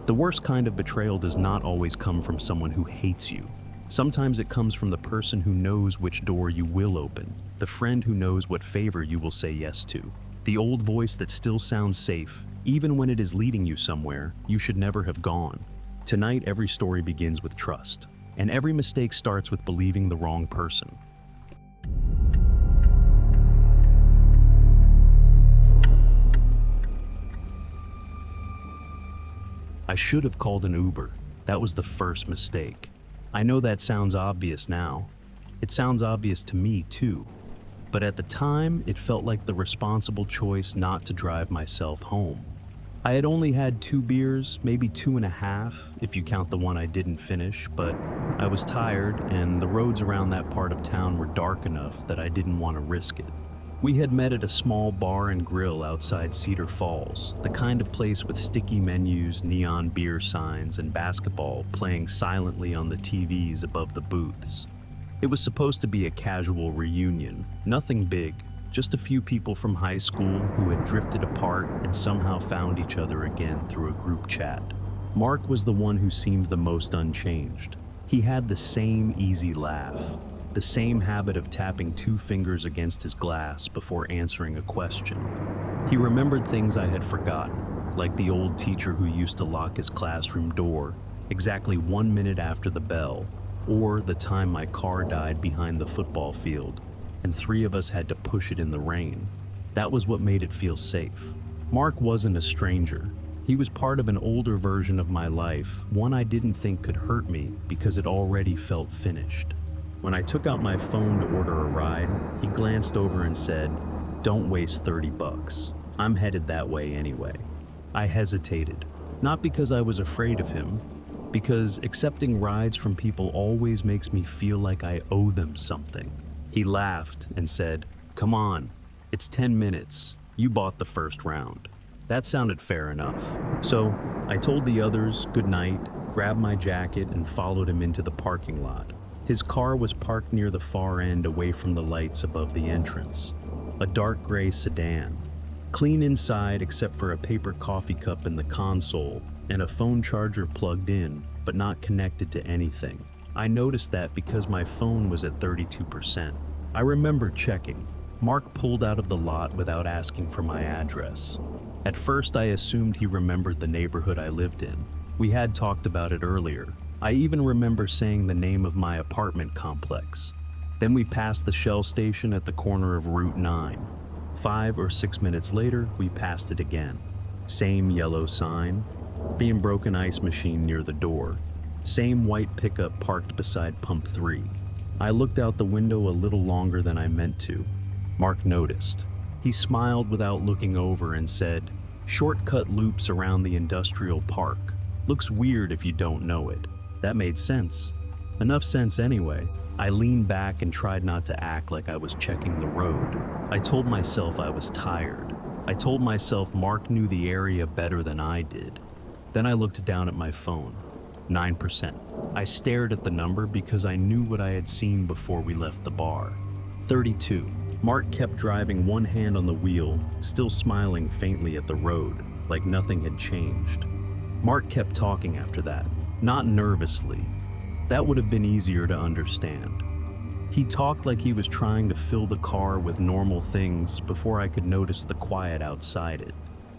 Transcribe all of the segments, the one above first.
The worst kind of betrayal does not always come from someone who hates you. Sometimes it comes from the person who knows which door you will open, the friend who knows what favor you will say yes to, the old voice that still sounds safe, even when it is leading you somewhere you should never have gone. Tonight, every story begins with trust, and every mistake starts with believing the wrong person. I should have called an Uber. That was the first mistake. I know that sounds obvious now. It sounds obvious to me too. But at the time, it felt like the responsible choice not to drive myself home. I had only had 2 beers, maybe 2.5, if you count the one I didn't finish, but I was tired and the roads around that part of town were dark enough that I didn't want to risk it. We had met at a small bar and grill outside Cedar Falls, the kind of place with sticky menus, neon beer signs, and basketball playing silently on the TVs above the booths. It was supposed to be a casual reunion, nothing big, just a few people from high school who had drifted apart and somehow found each other again through a group chat. Mark was the one who seemed the most unchanged. He had the same easy laugh, the same habit of tapping 2 fingers against his glass before answering a question. He remembered things I had forgotten, like the old teacher who used to lock his classroom door exactly 1 minute after the bell, or the time my car died behind the football field and 3 of us had to push it in the rain. That was what made it feel safe. Mark wasn't a stranger. He was part of an older version of my life, one I didn't think could hurt me because it already felt finished. When I took out my phone to order a ride, he glanced over and said, "Don't waste $30. I'm headed that way anyway." I hesitated, not because I was afraid of him, because accepting rides from people always makes me feel like I owe them something. He laughed and said, "Come on, it's 10 minutes. You bought the first round." That sounded fair enough. So I told the others good night, grabbed my jacket, and followed him into the parking lot. His car was parked near the far end away from the lights above the entrance. A dark gray sedan. Clean inside except for a paper coffee cup in the console and a phone charger plugged in, but not connected to anything. I noticed that because my phone was at 32%. I remember checking. Mark pulled out of the lot without asking for my address. At first, I assumed he remembered the neighborhood I lived in. We had talked about it earlier. I even remember saying the name of my apartment complex. Then we passed the Shell station at the corner of Route 9. 5 or 6 minutes later, we passed it again. Same yellow sign, being broken ice machine near the door. Same white pickup parked beside pump 3. I looked out the window a little longer than I meant to. Mark noticed. He smiled without looking over and said, "Shortcut loops around the industrial park. Looks weird if you don't know it." That made sense. Enough sense anyway. I leaned back and tried not to act like I was checking the road. I told myself I was tired. I told myself Mark knew the area better than I did. Then I looked down at my phone. 9%. I stared at the number because I knew what I had seen before we left the bar. 32. Mark kept driving, one hand on the wheel, still smiling faintly at the road, like nothing had changed. Mark kept talking after that, not nervously. That would have been easier to understand. He talked like he was trying to fill the car with normal things before I could notice the quiet outside it.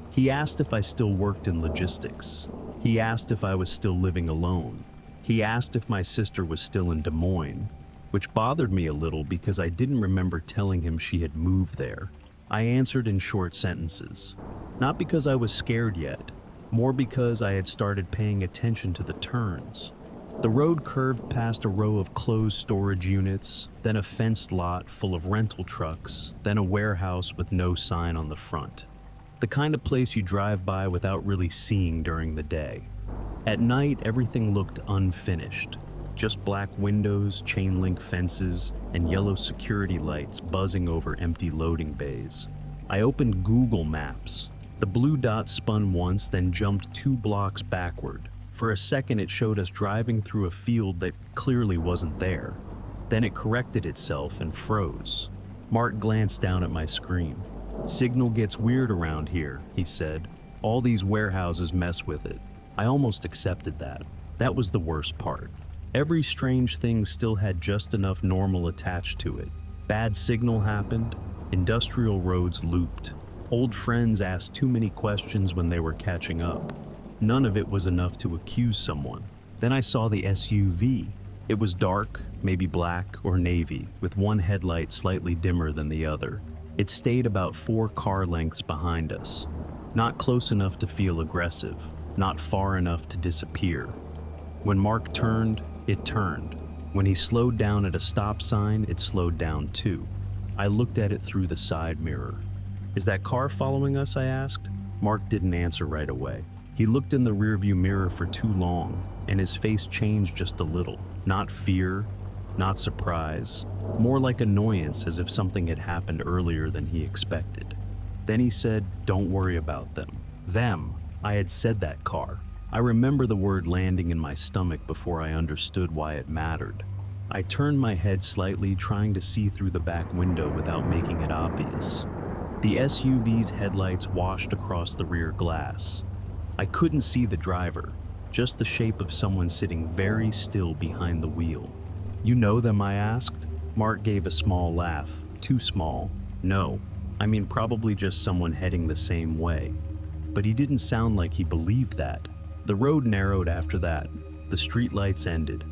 He asked if I still worked in logistics. He asked if I was still living alone. He asked if my sister was still in Des Moines, which bothered me a little because I didn't remember telling him she had moved there. I answered in short sentences, not because I was scared yet, more because I had started paying attention to the turns. The road curved past a row of closed storage units, then a fenced lot full of rental trucks, then a warehouse with no sign on the front. The kind of place you drive by without really seeing during the day. At night, everything looked unfinished. Just black windows, chain link fences, and yellow security lights buzzing over empty loading bays. I opened Google Maps. The blue dot spun once, then jumped 2 blocks backward. For a second, it showed us driving through a field that clearly wasn't there. Then it corrected itself and froze. Mark glanced down at my screen. "Signal gets weird around here," he said. "All these warehouses mess with it." I almost accepted that. That was the worst part. Every strange thing still had just enough normal attached to it. Bad signal happened, industrial roads looped, old friends asked too many questions when they were catching up. None of it was enough to accuse someone. Then I saw the SUV. It was dark, maybe black or navy, with one headlight slightly dimmer than the other. It stayed about 4 car lengths behind us. Not close enough to feel aggressive, not far enough to disappear. When Mark turned, it turned. When he slowed down at a stop sign, it slowed down too. I looked at it through the side mirror. "Is that car following us?" I asked. Mark didn't answer right away. He looked in the rearview mirror for too long, and his face changed just a little. Not fear, not surprise, more like annoyance, as if something had happened earlier than he expected. Then he said, "Don't worry about them." Them. I had said that car. I remember the word landing in my stomach before I understood why it mattered. I turned my head slightly, trying to see through the back window without making it obvious. The SUV's headlights washed across the rear glass. I couldn't see the driver, just the shape of someone sitting very still behind the wheel. "You know them?" I asked. Mark gave a small laugh. Too small. "No. I mean, probably just someone heading the same way." But he didn't sound like he believed that. The road narrowed after that. The streetlights ended.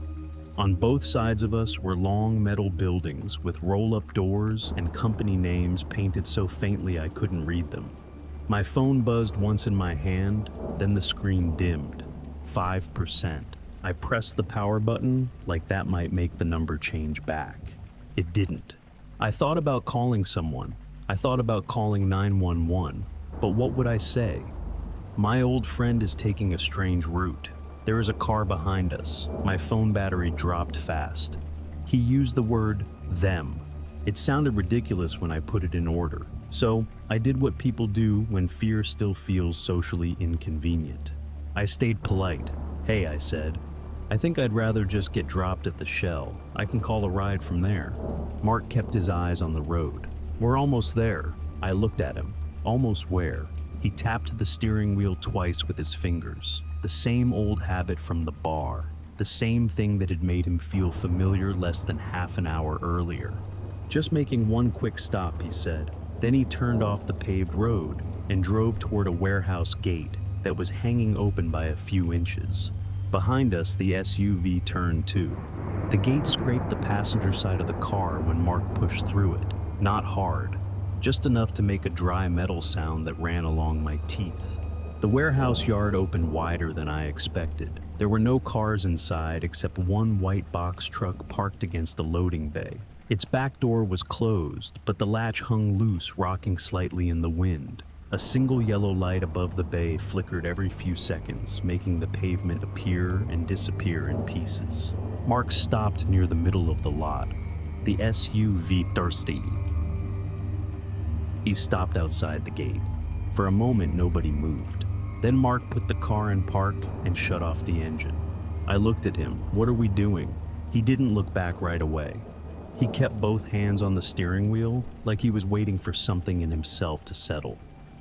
On both sides of us were long metal buildings with roll-up doors and company names painted so faintly I couldn't read them. My phone buzzed once in my hand, then the screen dimmed. 5%. I pressed the power button like that might make the number change back. It didn't. I thought about calling someone. I thought about calling 911, but what would I say? "My old friend is taking a strange route. There is a car behind us." My phone battery dropped fast. He used the word them. It sounded ridiculous when I put it in order. So I did what people do when fear still feels socially inconvenient. I stayed polite. "Hey," I said, "I think I'd rather just get dropped at the Shell. I can call a ride from there." Mark kept his eyes on the road. "We're almost there." I looked at him. "Almost where?" He tapped the steering wheel twice with his fingers. The same old habit from the bar. The same thing that had made him feel familiar less than half an hour earlier. "Just making one quick stop," he said. Then he turned off the paved road and drove toward a warehouse gate that was hanging open by a few inches. Behind us, the SUV turned too. The gate scraped the passenger side of the car when Mark pushed through it. Not hard, just enough to make a dry metal sound that ran along my teeth. The warehouse yard opened wider than I expected. There were no cars inside except one white box truck parked against a loading bay. Its back door was closed, but the latch hung loose, rocking slightly in the wind. A single yellow light above the bay flickered every few seconds, making the pavement appear and disappear in pieces. Mark stopped near the middle of the lot. The SUV thirsty. He stopped outside the gate. For a moment, nobody moved. Then Mark put the car in park and shut off the engine. I looked at him. "What are we doing?" He didn't look back right away. He kept both hands on the steering wheel, like he was waiting for something in himself to settle.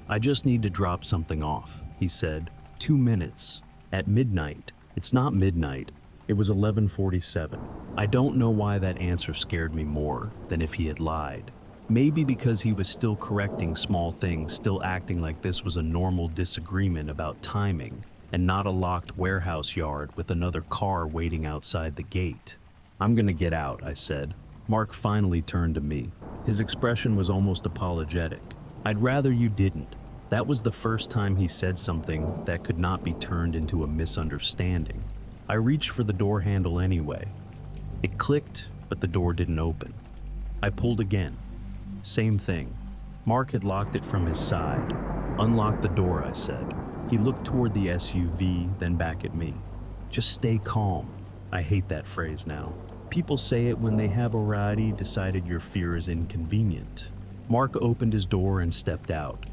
"I just need to drop something off," he said. 2 minutes. At midnight. It's not midnight. It was 11:47. I don't know why that answer scared me more than if he had lied. Maybe because he was still correcting small things, still acting like this was a normal disagreement about timing, and not a locked warehouse yard with another car waiting outside the gate. "I'm gonna get out," I said. Mark finally turned to me. His expression was almost apologetic. "I'd rather you didn't." That was the first time he said something that could not be turned into a misunderstanding. I reached for the door handle anyway. It clicked, but the door didn't open. I pulled again. Same thing. Mark had locked it from his side. "Unlock the door," I said. He looked toward the SUV, then back at me. "Just stay calm." I hate that phrase now. People say it when they have already decided your fear is inconvenient. Mark opened his door and stepped out.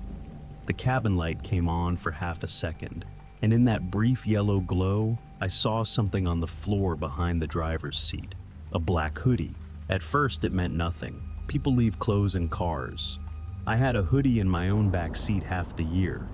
The cabin light came on for half a second, and in that brief yellow glow, I saw something on the floor behind the driver's seat. A black hoodie. At first, it meant nothing. People leave clothes in cars. I had a hoodie in my own back seat half the year.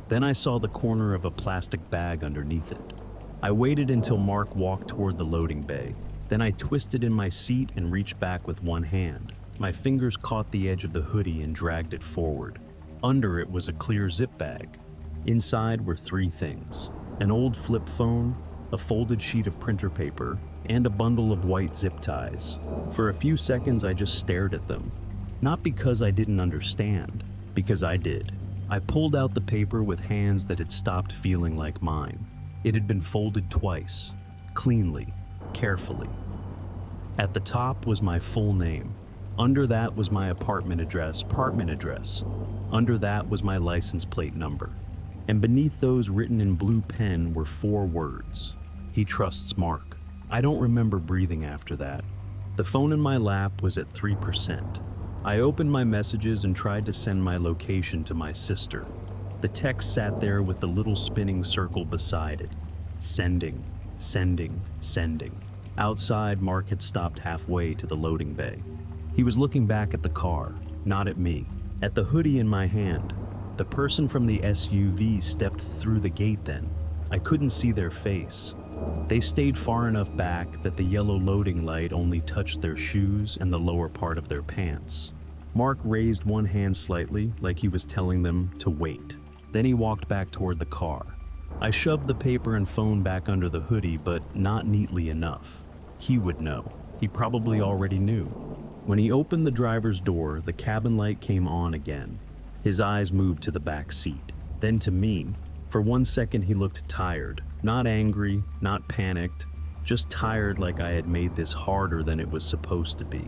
Then I saw the corner of a plastic bag underneath it. I waited until Mark walked toward the loading bay. Then I twisted in my seat and reached back with one hand. My fingers caught the edge of the hoodie and dragged it forward. Under it was a clear zip bag. Inside were three things: an old flip phone, a folded sheet of printer paper, and a bundle of white zip ties. For a few seconds I just stared at them. Not because I didn't understand, because I did. I pulled out the paper with hands that had stopped feeling like mine. It had been folded twice, cleanly, carefully. At the top was my full name. Under that was my apartment address. Under that was my license plate number. And beneath those, written in blue pen, were 4 words: "He trusts Mark." I don't remember breathing after that. The phone in my lap was at 3%. I opened my messages and tried to send my location to my sister. The text sat there with the little spinning circle beside it. Sending, sending, sending. Outside, Mark had stopped halfway to the loading bay. He was looking back at the car, not at me. At the hoodie in my hand. The person from the SUV stepped through the gate then. I couldn't see their face. They stayed far enough back that the yellow loading light only touched their shoes and the lower part of their pants. Mark raised one hand slightly, like he was telling them to wait. Then he walked back toward the car. I shoved the paper and phone back under the hoodie, but not neatly enough. He would know. He probably already knew. When he opened the driver's door, the cabin light came on again. His eyes moved to the back seat, then to me. For one second he looked tired, not angry, not panicked, just tired, like I had made this harder than it was supposed to be.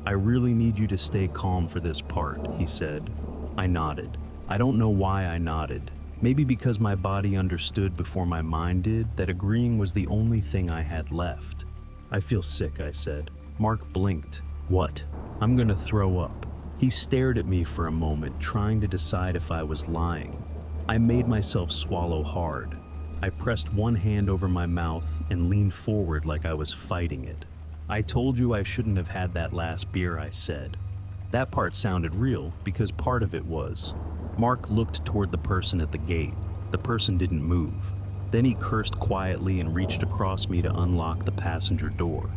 "I really need you to stay calm for this part," he said. I nodded. I don't know why I nodded. Maybe because my body understood before my mind did that agreeing was the only thing I had left. "I feel sick," I said. Mark blinked. "What?" "I'm gonna throw up." He stared at me for a moment, trying to decide if I was lying. I made myself swallow hard. I pressed one hand over my mouth and leaned forward like I was fighting it. "I told you I shouldn't have had that last beer," I said. That part sounded real, because part of it was. Mark looked toward the person at the gate. The person didn't move. Then he cursed quietly and reached across me to unlock the passenger door.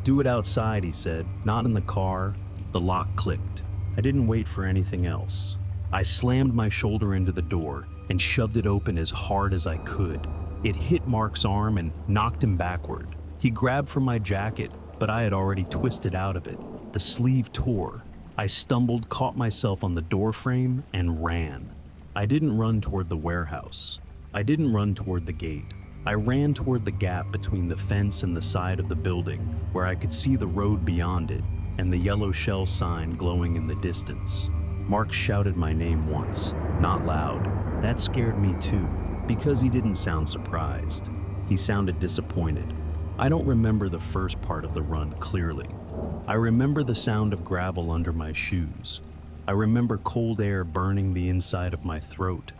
"Do it outside," he said, "not in the car." The lock clicked. I didn't wait for anything else. I slammed my shoulder into the door and shoved it open as hard as I could. It hit Mark's arm and knocked him backward. He grabbed for my jacket, but I had already twisted out of it. The sleeve tore. I stumbled, caught myself on the door frame, and ran. I didn't run toward the warehouse. I didn't run toward the gate. I ran toward the gap between the fence and the side of the building, where I could see the road beyond it and the yellow shell sign glowing in the distance. Mark shouted my name once, not loud. That scared me too, because he didn't sound surprised. He sounded disappointed. I don't remember the first part of the run clearly. I remember the sound of gravel under my shoes. I remember cold air burning the inside of my throat.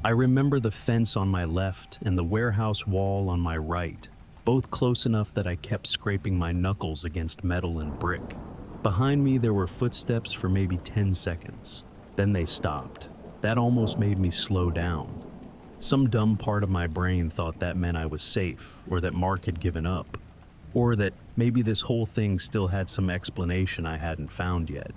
I remember the fence on my left and the warehouse wall on my right, both close enough that I kept scraping my knuckles against metal and brick. Behind me there were footsteps for maybe 10 seconds. Then they stopped. That almost made me slow down. Some dumb part of my brain thought that meant I was safe, or that Mark had given up, or that maybe this whole thing still had some explanation I hadn't found yet.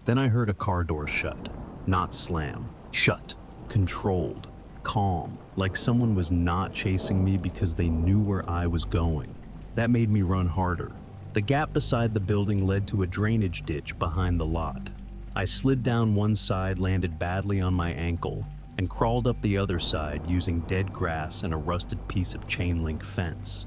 Then I heard a car door shut, not slam, shut, controlled, calm, like someone was not chasing me because they knew where I was going. That made me run harder. The gap beside the building led to a drainage ditch behind the lot. I slid down one side, landed badly on my ankle, and crawled up the other side using dead grass and a rusted piece of chain link fence.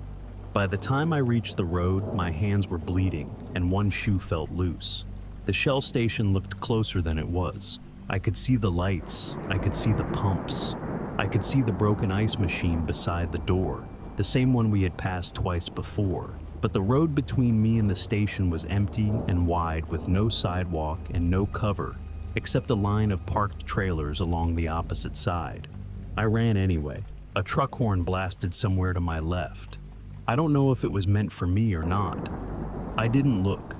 By the time I reached the road, my hands were bleeding and one shoe felt loose. The Shell station looked closer than it was. I could see the lights, I could see the pumps, I could see the broken ice machine beside the door, the same one we had passed twice before. But the road between me and the station was empty and wide with no sidewalk and no cover, except a line of parked trailers along the opposite side. I ran anyway. A truck horn blasted somewhere to my left. I don't know if it was meant for me or not. I didn't look.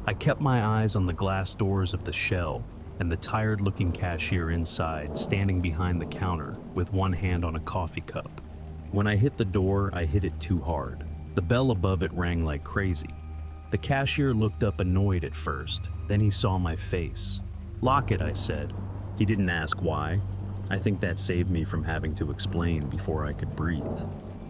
I kept my eyes on the glass doors of the Shell. and the tired-looking cashier inside standing behind the counter with one hand on a coffee cup. When I hit the door, I hit it too hard. The bell above it rang like crazy. The cashier looked up annoyed at first, then he saw my face. "Lock it," I said. He didn't ask why. I think that saved me from having to explain before I could breathe.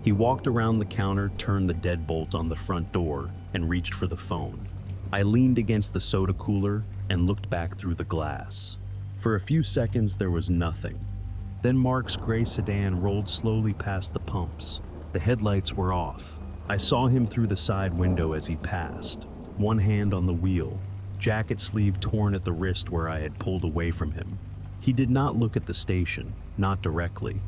He walked around the counter, turned the deadbolt on the front door, and reached for the phone. I leaned against the soda cooler and looked back through the glass. For a few seconds, there was nothing. Then Mark's gray sedan rolled slowly past the pumps. The headlights were off. I saw him through the side window as he passed, one hand on the wheel, jacket sleeve torn at the wrist where I had pulled away from him. He did not look at the station, not directly,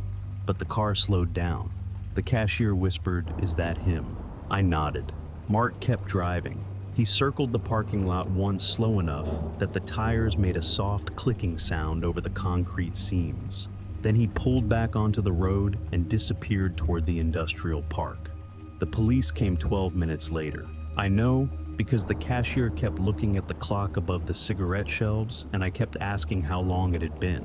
but the car slowed down. The cashier whispered, "Is that him?" I nodded. Mark kept driving. He circled the parking lot once slow enough that the tires made a soft clicking sound over the concrete seams. Then he pulled back onto the road and disappeared toward the industrial park. The police came 12 minutes later. I know because the cashier kept looking at the clock above the cigarette shelves and I kept asking how long it had been.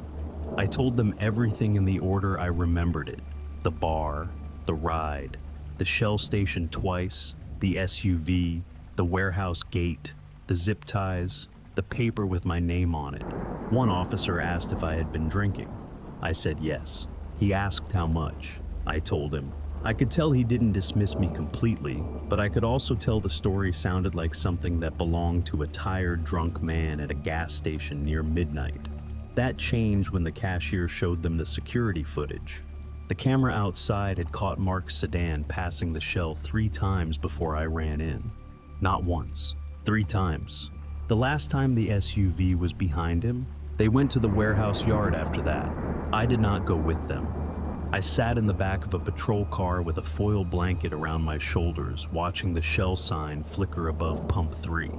I told them everything in the order I remembered it. The bar, the ride, the Shell station twice, the SUV, the warehouse gate, the zip ties, the paper with my name on it. One officer asked if I had been drinking. I said yes. He asked how much. I told him. I could tell he didn't dismiss me completely, but I could also tell the story sounded like something that belonged to a tired, drunk man at a gas station near midnight. That changed when the cashier showed them the security footage. The camera outside had caught Mark's sedan passing the Shell 3 times before I ran in. Not once, 3 times. The last time the SUV was behind him, they went to the warehouse yard after that. I did not go with them. I sat in the back of a patrol car with a foil blanket around my shoulders, watching the Shell sign flicker above Pump 3.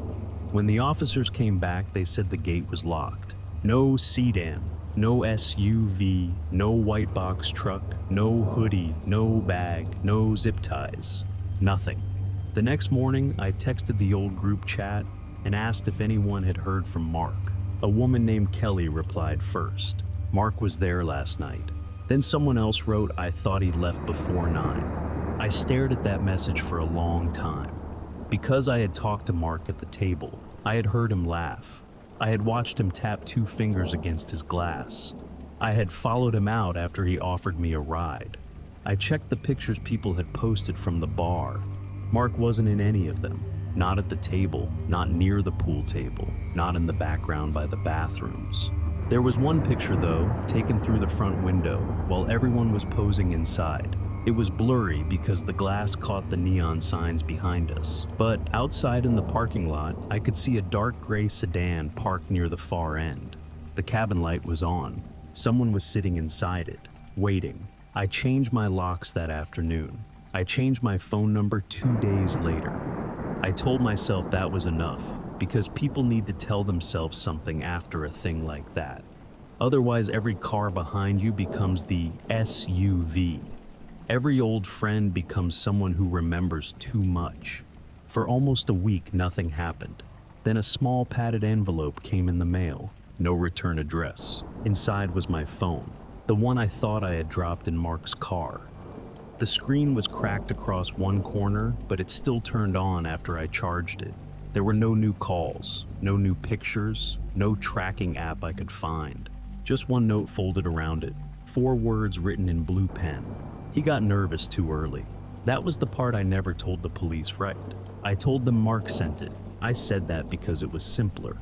When the officers came back, they said the gate was locked. No sedan, no SUV, no white box truck, no hoodie, no bag, no zip ties. Nothing. The next morning, I texted the old group chat and asked if anyone had heard from Mark. A woman named Kelly replied first. Mark was there last night. Then someone else wrote, "I thought he left before 9. I stared at that message for a long time. Because I had talked to Mark at the table, I had heard him laugh. I had watched him tap 2 fingers against his glass. I had followed him out after he offered me a ride. I checked the pictures people had posted from the bar. Mark wasn't in any of them. Not at the table, not near the pool table, not in the background by the bathrooms. There was one picture, though, taken through the front window while everyone was posing inside. It was blurry because the glass caught the neon signs behind us, but outside in the parking lot, I could see a dark gray sedan parked near the far end. The cabin light was on. Someone was sitting inside it, waiting. I changed my locks that afternoon. I changed my phone number 2 days later. I told myself that was enough, because people need to tell themselves something after a thing like that. Otherwise, every car behind you becomes the SUV. Every old friend becomes someone who remembers too much. For almost a week, nothing happened. Then a small padded envelope came in the mail. No return address. Inside was my phone, the one I thought I had dropped in Mark's car. The screen was cracked across one corner, but it still turned on after I charged it. There were no new calls, no new pictures, no tracking app I could find. Just one note folded around it, 4 words written in blue pen. He got nervous too early. That was the part I never told the police right. I told them Mark sent it. I said that because it was simpler.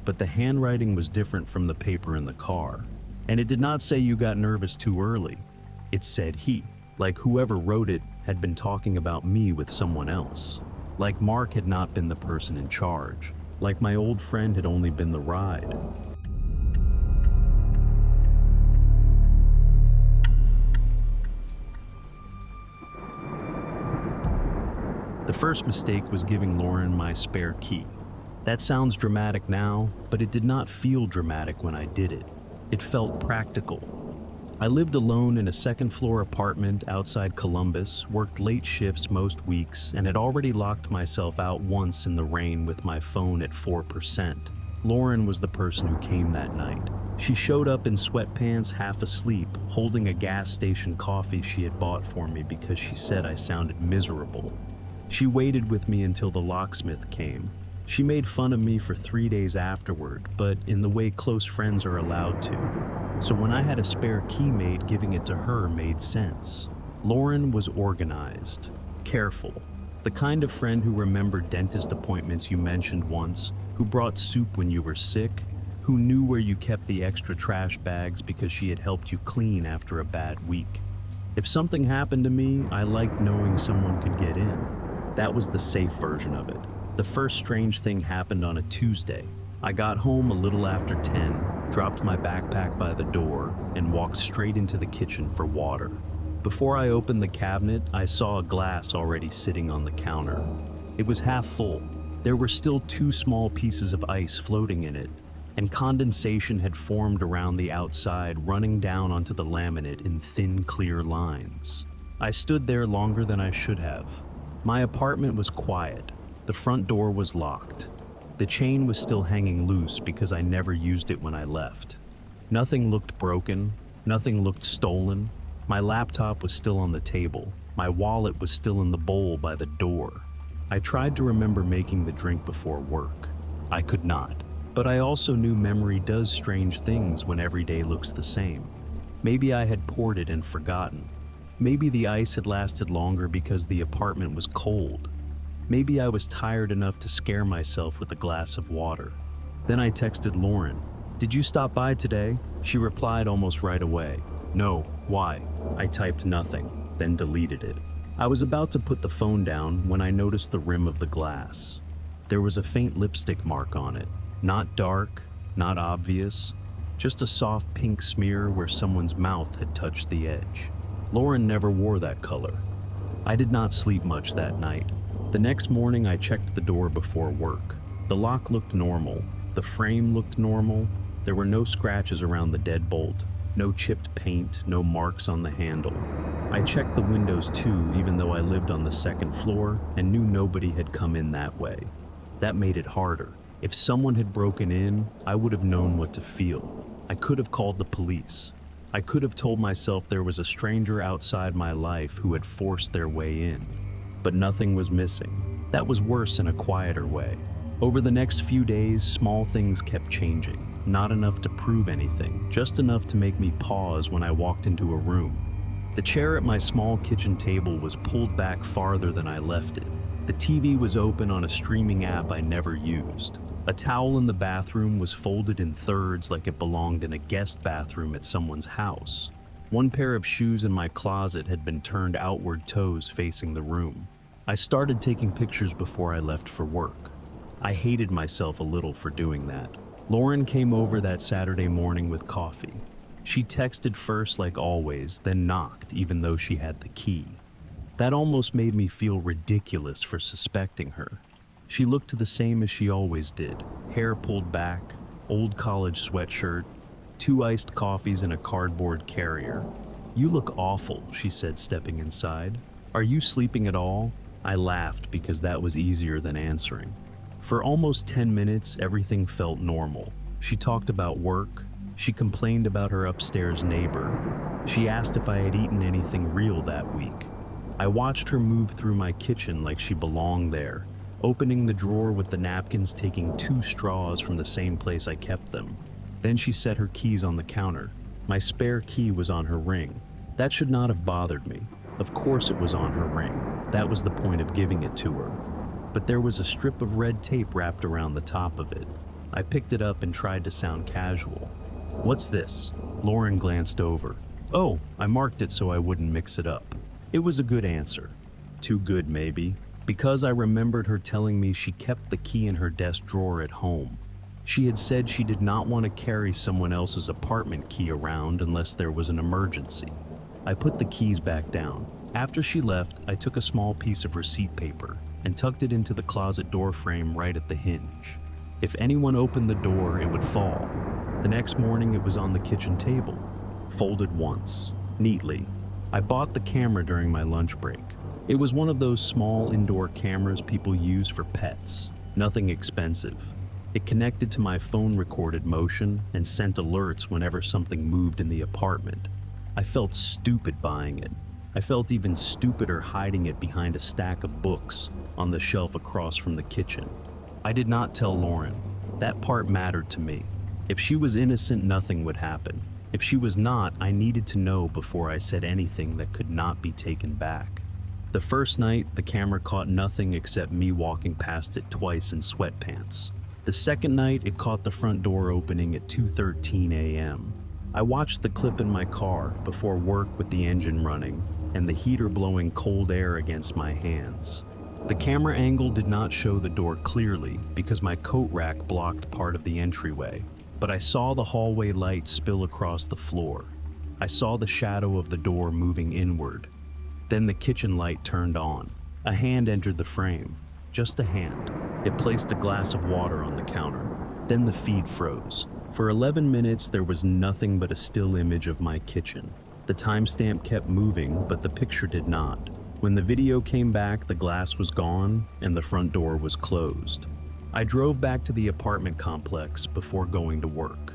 But the handwriting was different from the paper in the car. And it did not say you got nervous too early. It said he, like whoever wrote it had been talking about me with someone else. Like Mark had not been the person in charge. Like my old friend had only been the ride. The first mistake was giving Lauren my spare key. That sounds dramatic now, but it did not feel dramatic when I did it. It felt practical. I lived alone in a second-floor apartment outside Columbus, worked late shifts most weeks, and had already locked myself out once in the rain with my phone at 4%. Lauren was the person who came that night. She showed up in sweatpants, half asleep, holding a gas station coffee she had bought for me because she said I sounded miserable. She waited with me until the locksmith came. She made fun of me for 3 days afterward, but in the way close friends are allowed to. So when I had a spare key made, giving it to her made sense. Lauren was organized, careful, the kind of friend who remembered dentist appointments you mentioned once, who brought soup when you were sick, who knew where you kept the extra trash bags because she had helped you clean after a bad week. If something happened to me, I liked knowing someone could get in. That was the safe version of it. The first strange thing happened on a Tuesday. I got home a little after 10, dropped my backpack by the door, and walked straight into the kitchen for water. Before I opened the cabinet, I saw a glass already sitting on the counter. It was half full. There were still 2 small pieces of ice floating in it, and condensation had formed around the outside, running down onto the laminate in thin, clear lines. I stood there longer than I should have. My apartment was quiet. The front door was locked. The chain was still hanging loose because I never used it when I left. Nothing looked broken. Nothing looked stolen. My laptop was still on the table. My wallet was still in the bowl by the door. I tried to remember making the drink before work. I could not. But I also knew memory does strange things when every day looks the same. Maybe I had poured it and forgotten. Maybe the ice had lasted longer because the apartment was cold. Maybe I was tired enough to scare myself with a glass of water. Then I texted Lauren. "Did you stop by today?" She replied almost right away. "No, why?" I typed nothing, then deleted it. I was about to put the phone down when I noticed the rim of the glass. There was a faint lipstick mark on it. Not dark, not obvious, just a soft pink smear where someone's mouth had touched the edge. Lauren never wore that color. I did not sleep much that night. The next morning I checked the door before work. The lock looked normal. The frame looked normal. There were no scratches around the deadbolt, no chipped paint, no marks on the handle. I checked the windows too, even though I lived on the 2nd floor and knew nobody had come in that way. That made it harder. If someone had broken in, I would have known what to feel. I could have called the police. I could have told myself there was a stranger outside my life who had forced their way in. But nothing was missing. That was worse in a quieter way. Over the next few days, small things kept changing. Not enough to prove anything, just enough to make me pause when I walked into a room. The chair at my small kitchen table was pulled back farther than I left it. The TV was open on a streaming app I never used. A towel in the bathroom was folded in thirds like it belonged in a guest bathroom at someone's house. One pair of shoes in my closet had been turned outward, toes facing the room. I started taking pictures before I left for work. I hated myself a little for doing that. Lauren came over that Saturday morning with coffee. She texted first like always, then knocked even though she had the key. That almost made me feel ridiculous for suspecting her. She looked the same as she always did, hair pulled back, old college sweatshirt, 2 iced coffees in a cardboard carrier. "You look awful," she said, stepping inside. "Are you sleeping at all?" I laughed because that was easier than answering. For almost 10 minutes, everything felt normal. She talked about work. She complained about her upstairs neighbor. She asked if I had eaten anything real that week. I watched her move through my kitchen like she belonged there, opening the drawer with the napkins, taking 2 straws from the same place I kept them. Then she set her keys on the counter. My spare key was on her ring. That should not have bothered me. Of course it was on her ring. That was the point of giving it to her. But there was a strip of red tape wrapped around the top of it. I picked it up and tried to sound casual. "What's this?" Lauren glanced over. "Oh, I marked it so I wouldn't mix it up." It was a good answer. Too good, maybe, because I remembered her telling me she kept the key in her desk drawer at home. She had said she did not want to carry someone else's apartment key around unless there was an emergency. I put the keys back down. After she left, I took a small piece of receipt paper and tucked it into the closet door frame right at the hinge. If anyone opened the door, it would fall. The next morning, it was on the kitchen table, folded once, neatly. I bought the camera during my lunch break. It was one of those small indoor cameras people use for pets. Nothing expensive. It connected to my phone recorded motion and sent alerts whenever something moved in the apartment. I felt stupid buying it. I felt even stupider hiding it behind a stack of books on the shelf across from the kitchen. I did not tell Lauren. That part mattered to me. If she was innocent, nothing would happen. If she was not, I needed to know before I said anything that could not be taken back. The first night, the camera caught nothing except me walking past it twice in sweatpants. The second night, it caught the front door opening at 2:13 a.m. I watched the clip in my car before work with the engine running and the heater blowing cold air against my hands. The camera angle did not show the door clearly because my coat rack blocked part of the entryway, but I saw the hallway light spill across the floor. I saw the shadow of the door moving inward. Then the kitchen light turned on. A hand entered the frame. Just a hand. It placed a glass of water on the counter. Then the feed froze. For 11 minutes, there was nothing but a still image of my kitchen. The timestamp kept moving, but the picture did not. When the video came back, the glass was gone and the front door was closed. I drove back to the apartment complex before going to work.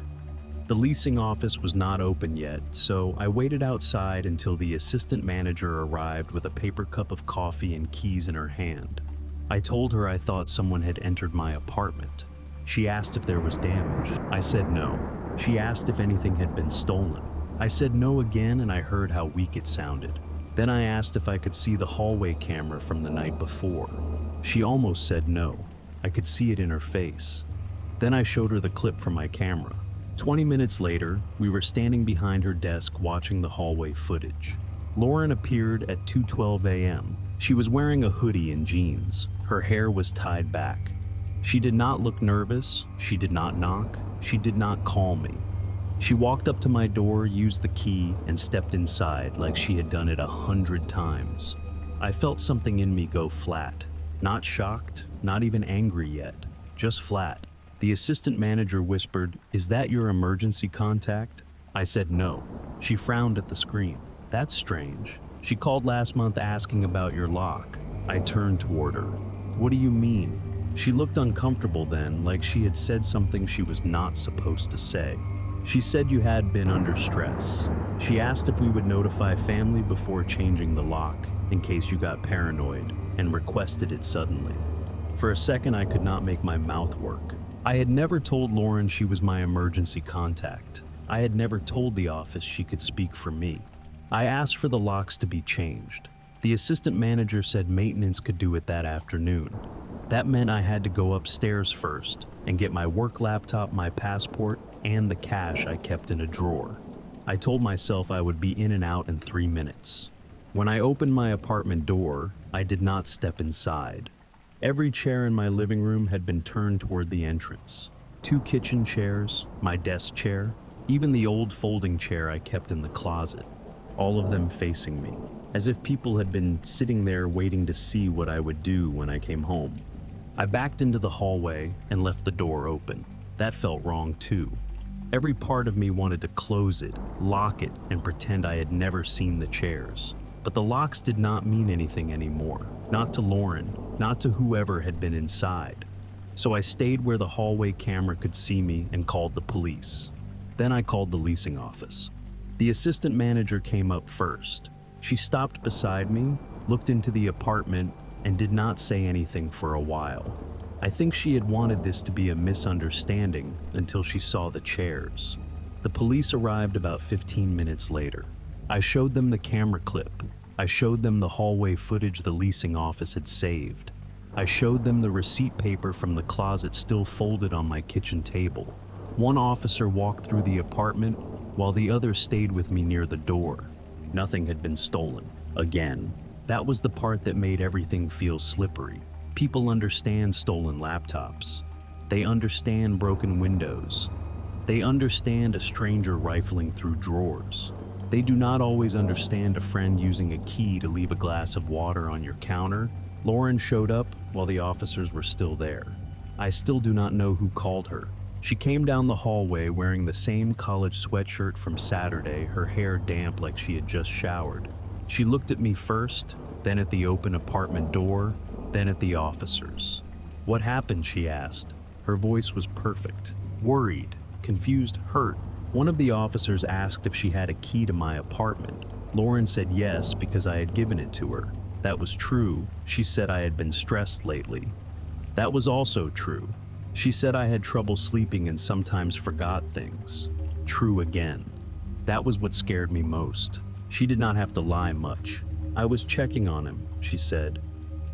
The leasing office was not open yet, so I waited outside until the assistant manager arrived with a paper cup of coffee and keys in her hand. I told her I thought someone had entered my apartment. She asked if there was damage. I said no. She asked if anything had been stolen. I said no again, and I heard how weak it sounded. Then I asked if I could see the hallway camera from the night before. She almost said no. I could see it in her face. Then I showed her the clip from my camera. 20 minutes later, we were standing behind her desk watching the hallway footage. Lauren appeared at 2:12 a.m. She was wearing a hoodie and jeans. Her hair was tied back. She did not look nervous. She did not knock. She did not call me. She walked up to my door, used the key, and stepped inside like she had done it 100 times. I felt something in me go flat. Not shocked, not even angry yet, just flat. The assistant manager whispered, "Is that your emergency contact?" I said no. She frowned at the screen. "That's strange. She called last month asking about your lock." I turned toward her. "What do you mean?" She looked uncomfortable then, like she had said something she was not supposed to say. "She said you had been under stress. She asked if we would notify family before changing the lock, in case you got paranoid, and requested it suddenly." For a second, I could not make my mouth work. I had never told Lauren she was my emergency contact. I had never told the office she could speak for me. I asked for the locks to be changed. The assistant manager said maintenance could do it that afternoon. That meant I had to go upstairs first and get my work laptop, my passport, and the cash I kept in a drawer. I told myself I would be in and out in 3 minutes. When I opened my apartment door, I did not step inside. Every chair in my living room had been turned toward the entrance. 2 kitchen chairs, my desk chair, even the old folding chair I kept in the closet, all of them facing me, as if people had been sitting there waiting to see what I would do when I came home. I backed into the hallway and left the door open. That felt wrong too. Every part of me wanted to close it, lock it, and pretend I had never seen the chairs. But the locks did not mean anything anymore. Not to Lauren, not to whoever had been inside. So I stayed where the hallway camera could see me and called the police. Then I called the leasing office. The assistant manager came up first. She stopped beside me, looked into the apartment, and did not say anything for a while. I think she had wanted this to be a misunderstanding until she saw the chairs. The police arrived about 15 minutes later. I showed them the camera clip. I showed them the hallway footage the leasing office had saved. I showed them the receipt paper from the closet still folded on my kitchen table. One officer walked through the apartment while the other stayed with me near the door. Nothing had been stolen. Again, that was the part that made everything feel slippery. People understand stolen laptops. They understand broken windows. They understand a stranger rifling through drawers. They do not always understand a friend using a key to leave a glass of water on your counter. Lauren showed up while the officers were still there. I still do not know who called her. She came down the hallway wearing the same college sweatshirt from Saturday, her hair damp like she had just showered. She looked at me first, then at the open apartment door, then at the officers. "What happened?" she asked. Her voice was perfect. Worried, confused, hurt. One of the officers asked if she had a key to my apartment. Lauren said yes because I had given it to her. That was true. She said I had been stressed lately. That was also true. She said I had trouble sleeping and sometimes forgot things. True again. That was what scared me most. She did not have to lie much. I was checking on him, she said.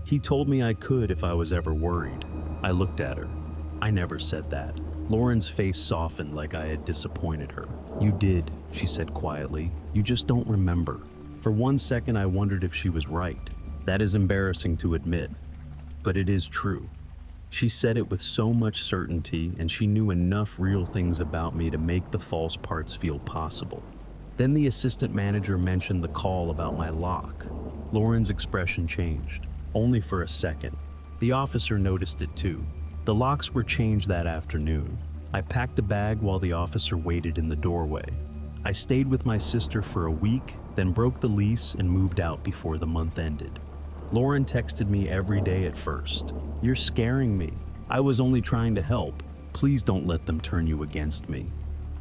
He told me I could if I was ever worried. I looked at her. I never said that. Lauren's face softened like I had disappointed her. You did, she said quietly. You just don't remember. For 1 second I wondered if she was right. That is embarrassing to admit, but it is true. She said it with so much certainty, and she knew enough real things about me to make the false parts feel possible. Then the assistant manager mentioned the call about my lock. Lauren's expression changed, only for a second. The officer noticed it too. The locks were changed that afternoon. I packed a bag while the officer waited in the doorway. I stayed with my sister for a week, then broke the lease and moved out before the month ended. Lauren texted me every day at first. You're scaring me. I was only trying to help. Please don't let them turn you against me.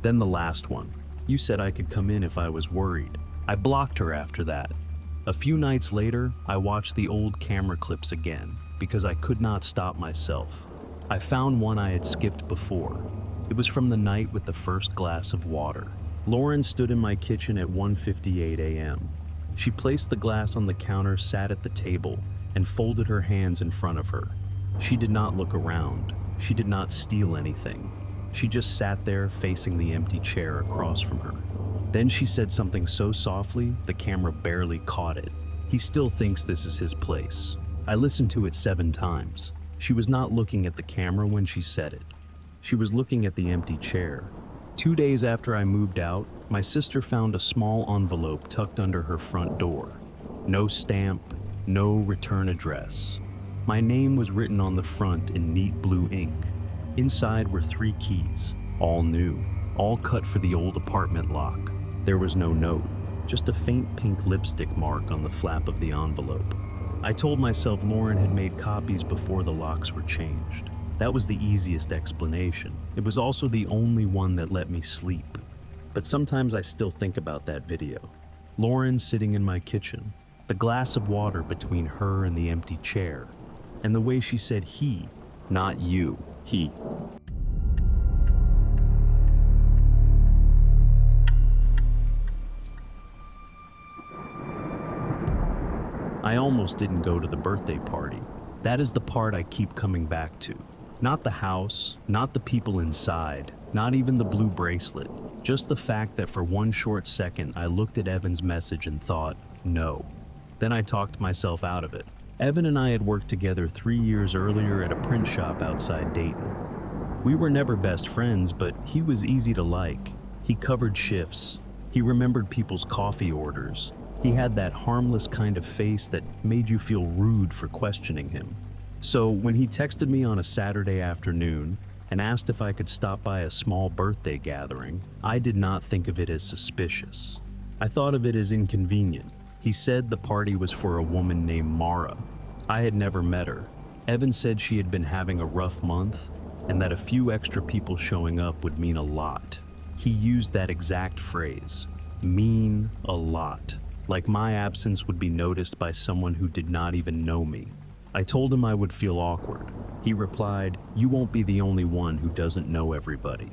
Then the last one. You said I could come in if I was worried. I blocked her after that. A few nights later, I watched the old camera clips again because I could not stop myself. I found one I had skipped before. It was from the night with the first glass of water. Lauren stood in my kitchen at 1:58 a.m. She placed the glass on the counter, sat at the table, and folded her hands in front of her. She did not look around. She did not steal anything. She just sat there facing the empty chair across from her. Then she said something so softly, the camera barely caught it. He still thinks this is his place. I listened to it 7 times. She was not looking at the camera when she said it. She was looking at the empty chair. 2 days after I moved out, my sister found a small envelope tucked under her front door. No stamp, no return address. My name was written on the front in neat blue ink. Inside were 3 keys, all new, all cut for the old apartment lock. There was no note, just a faint pink lipstick mark on the flap of the envelope. I told myself Lauren had made copies before the locks were changed. That was the easiest explanation. It was also the only one that let me sleep. But sometimes I still think about that video. Lauren sitting in my kitchen, the glass of water between her and the empty chair, and the way she said he, not you, he. I almost didn't go to the birthday party. That is the part I keep coming back to. Not the house, not the people inside, not even the blue bracelet. Just the fact that for one short second I looked at Evan's message and thought, no. Then I talked myself out of it. Evan and I had worked together 3 years earlier at a print shop outside Dayton. We were never best friends, but he was easy to like. He covered shifts. He remembered people's coffee orders. He had that harmless kind of face that made you feel rude for questioning him. So when he texted me on a Saturday afternoon and asked if I could stop by a small birthday gathering, I did not think of it as suspicious. I thought of it as inconvenient. He said the party was for a woman named Mara. I had never met her. Evan said she had been having a rough month and that a few extra people showing up would mean a lot. He used that exact phrase, mean a lot, like my absence would be noticed by someone who did not even know me. I told him I would feel awkward. He replied, "You won't be the only one who doesn't know everybody."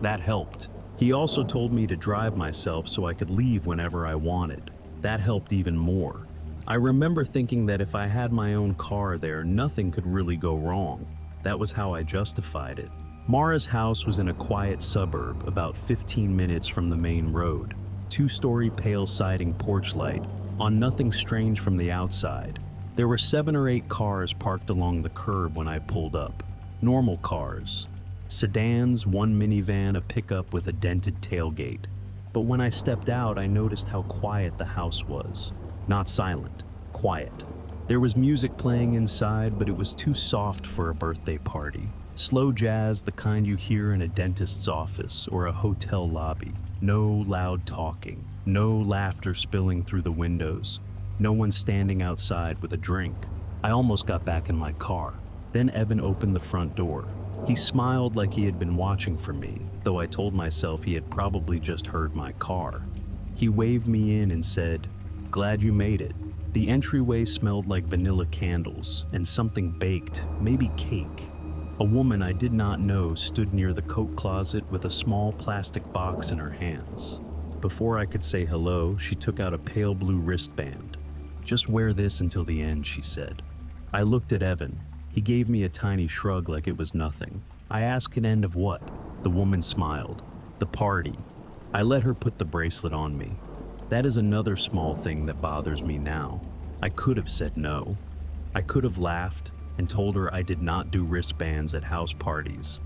That helped. He also told me to drive myself so I could leave whenever I wanted. That helped even more. I remember thinking that if I had my own car there, nothing could really go wrong. That was how I justified it. Mara's house was in a quiet suburb about 15 minutes from the main road. 2-story pale siding porch light, on nothing strange from the outside. There were 7 or 8 cars parked along the curb when I pulled up. Normal cars. Sedans, 1 minivan, a pickup with a dented tailgate. But when I stepped out, I noticed how quiet the house was. Not silent, quiet. There was music playing inside, but it was too soft for a birthday party. Slow jazz, the kind you hear in a dentist's office or a hotel lobby. No loud talking, no laughter spilling through the windows. No one standing outside with a drink. I almost got back in my car. Then Evan opened the front door. He smiled like he had been watching for me, though I told myself he had probably just heard my car. He waved me in and said, "Glad you made it." The entryway smelled like vanilla candles and something baked, maybe cake. A woman I did not know stood near the coat closet with a small plastic box in her hands. Before I could say hello, she took out a pale blue wristband. "Just wear this until the end," she said. I looked at Evan. He gave me a tiny shrug like it was nothing. I asked, "An end of what?" The woman smiled. "The party." I let her put the bracelet on me. That is another small thing that bothers me now. I could have said no. I could have laughed and told her I did not do wristbands at house parties.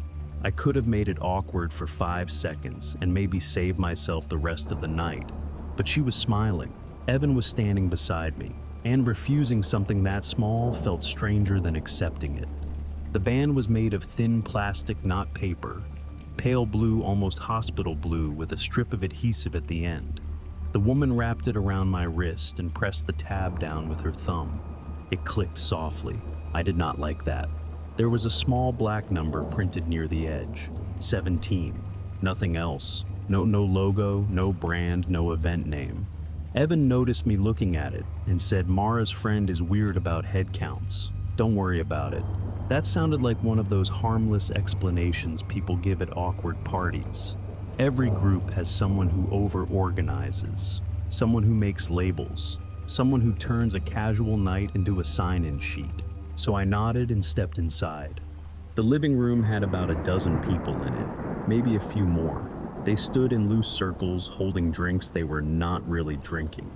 I could have made it awkward for 5 seconds and maybe save myself the rest of the night. But she was smiling. Evan was standing beside me, and refusing something that small felt stranger than accepting it. The band was made of thin plastic, not paper. Pale blue, almost hospital blue, with a strip of adhesive at the end. The woman wrapped it around my wrist and pressed the tab down with her thumb. It clicked softly. I did not like that. There was a small black number printed near the edge. 17. Nothing else. No logo, no brand, no event name. Evan noticed me looking at it and said, "Mara's friend is weird about head counts. Don't worry about it." That sounded like one of those harmless explanations people give at awkward parties. Every group has someone who over-organizes, someone who makes labels, someone who turns a casual night into a sign-in sheet. So I nodded and stepped inside. The living room had about a dozen people in it, maybe a few more. They stood in loose circles, holding drinks they were not really drinking.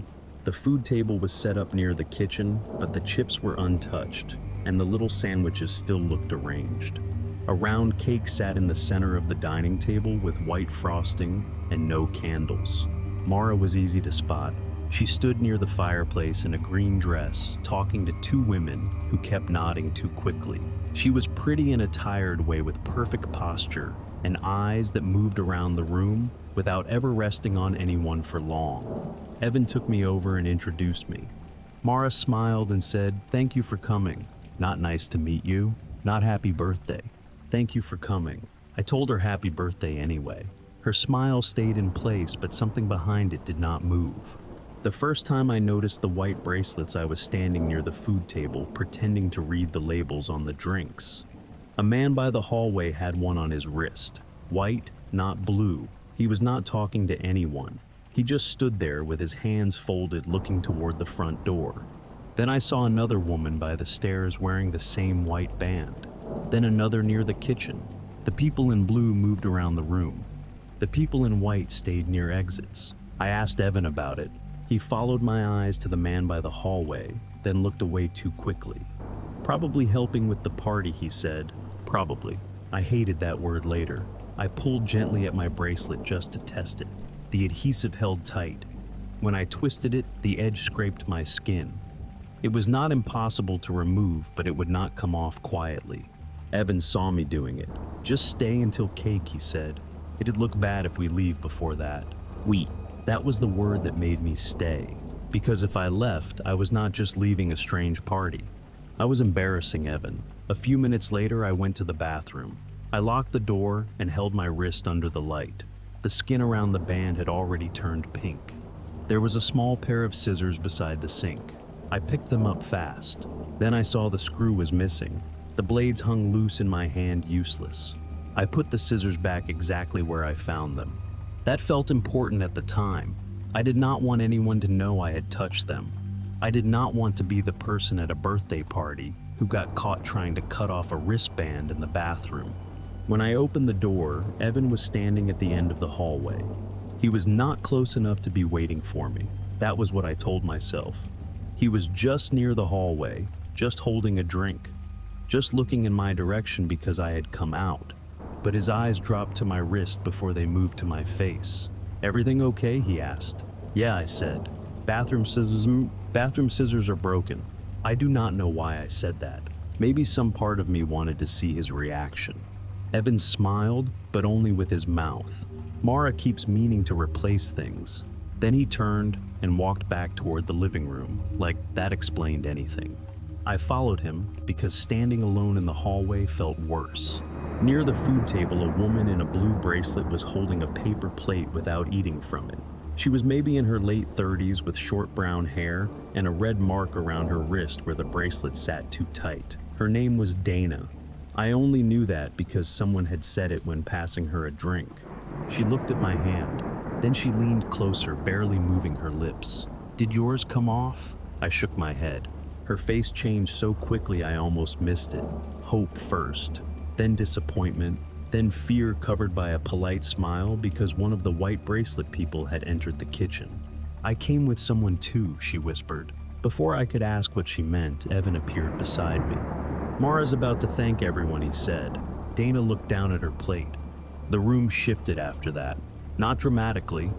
The food table was set up near the kitchen, but the chips were untouched, and the little sandwiches still looked arranged. A round cake sat in the center of the dining table with white frosting and no candles. Mara was easy to spot. She stood near the fireplace in a green dress, talking to 2 women who kept nodding too quickly. She was pretty in a tired way with perfect posture and eyes that moved around the room without ever resting on anyone for long. Evan took me over and introduced me. Mara smiled and said, "Thank you for coming. Not nice to meet you. Not happy birthday. Thank you for coming." I told her happy birthday anyway. Her smile stayed in place, but something behind it did not move. The first time I noticed the white bracelets, I was standing near the food table, pretending to read the labels on the drinks. A man by the hallway had one on his wrist. White, not blue. He was not talking to anyone. He just stood there with his hands folded, looking toward the front door. Then I saw another woman by the stairs wearing the same white band. Then another near the kitchen. The people in blue moved around the room. The people in white stayed near exits. I asked Evan about it. He followed my eyes to the man by the hallway, then looked away too quickly. "Probably helping with the party," he said. Probably. I hated that word later. I pulled gently at my bracelet just to test it. The adhesive held tight. When I twisted it, the edge scraped my skin. It was not impossible to remove, but it would not come off quietly. Evan saw me doing it. "Just stay until cake," he said. "It'd look bad if we leave before that." "We." That was the word that made me stay. Because if I left, I was not just leaving a strange party. I was embarrassing Evan. A few minutes later, I went to the bathroom. I locked the door and held my wrist under the light. The skin around the band had already turned pink. There was a small pair of scissors beside the sink. I picked them up fast. Then I saw the screw was missing. The blades hung loose in my hand, useless. I put the scissors back exactly where I found them. That felt important at the time. I did not want anyone to know I had touched them. I did not want to be the person at a birthday party who got caught trying to cut off a wristband in the bathroom. When I opened the door, Evan was standing at the end of the hallway. He was not close enough to be waiting for me. That was what I told myself. He was just near the hallway, just holding a drink, just looking in my direction because I had come out. But his eyes dropped to my wrist before they moved to my face. "Everything okay?" he asked. "Yeah," I said. Bathroom scissors are broken." I do not know why I said that. Maybe some part of me wanted to see his reaction. Evan smiled, but only with his mouth. Mara keeps meaning to replace things. Then he turned and walked back toward the living room, like that explained anything. I followed him because standing alone in the hallway felt worse. Near the food table, a woman in a blue bracelet was holding a paper plate without eating from it. She was maybe in her late 30s with short brown hair and a red mark around her wrist where the bracelet sat too tight. Her name was Dana. I only knew that because someone had said it when passing her a drink. She looked at my hand. Then she leaned closer, barely moving her lips. "Did yours come off?" I shook my head. Her face changed so quickly I almost missed it. Hope first, then disappointment, then fear covered by a polite smile because one of the white bracelet people had entered the kitchen. "I came with someone too," she whispered. Before I could ask what she meant, Evan appeared beside me. "Mara's about to thank everyone," he said. Dana looked down at her plate. The room shifted after that. Not dramatically.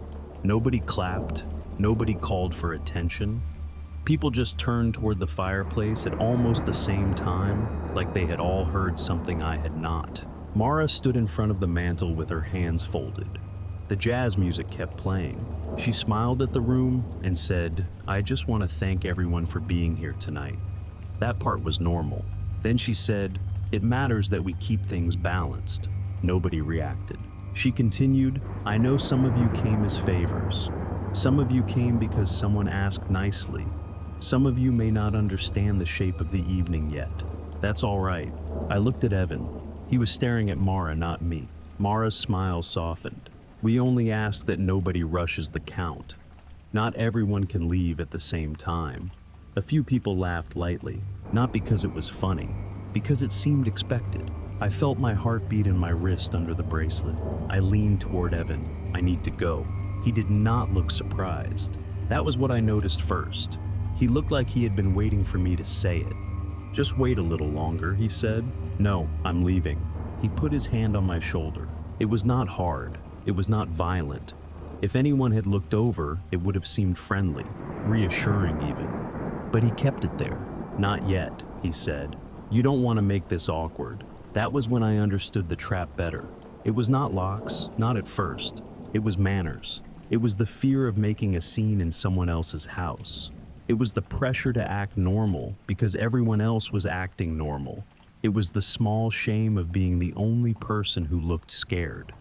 Nobody clapped. Nobody called for attention. People just turned toward the fireplace at almost the same time, like they had all heard something I had not. Mara stood in front of the mantel with her hands folded. The jazz music kept playing. She smiled at the room and said, "I just want to thank everyone for being here tonight." That part was normal. Then she said, "It matters that we keep things balanced." Nobody reacted. She continued, "I know some of you came as favors. Some of you came because someone asked nicely. Some of you may not understand the shape of the evening yet. That's all right." I looked at Evan. He was staring at Mara, not me. Mara's smile softened. "We only ask that nobody rushes the count. Not everyone can leave at the same time." A few people laughed lightly, not because it was funny, because it seemed expected. I felt my heartbeat in my wrist under the bracelet. I leaned toward Evan. "I need to go." He did not look surprised. That was what I noticed first. He looked like he had been waiting for me to say it. "Just wait a little longer," he said. "No, I'm leaving." He put his hand on my shoulder. It was not hard. It was not violent. If anyone had looked over, it would have seemed friendly, reassuring even. But he kept it there. "Not yet," he said. "You don't want to make this awkward." That was when I understood the trap better. It was not locks, not at first. It was manners. It was the fear of making a scene in someone else's house. It was the pressure to act normal because everyone else was acting normal. It was the small shame of being the only person who looked scared.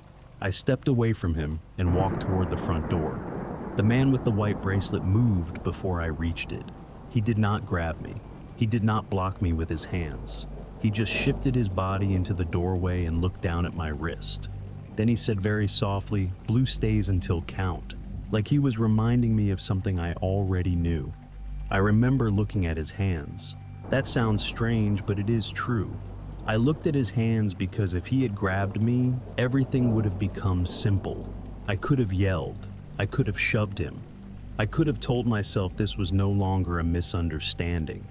I stepped away from him and walked toward the front door. The man with the white bracelet moved before I reached it. He did not grab me. He did not block me with his hands. He just shifted his body into the doorway and looked down at my wrist. Then he said very softly, "Blue stays until count," like he was reminding me of something I already knew. I remember looking at his hands. That sounds strange, but it is true. I looked at his hands because if he had grabbed me, everything would have become simple. I could have yelled. I could have shoved him. I could have told myself this was no longer a misunderstanding.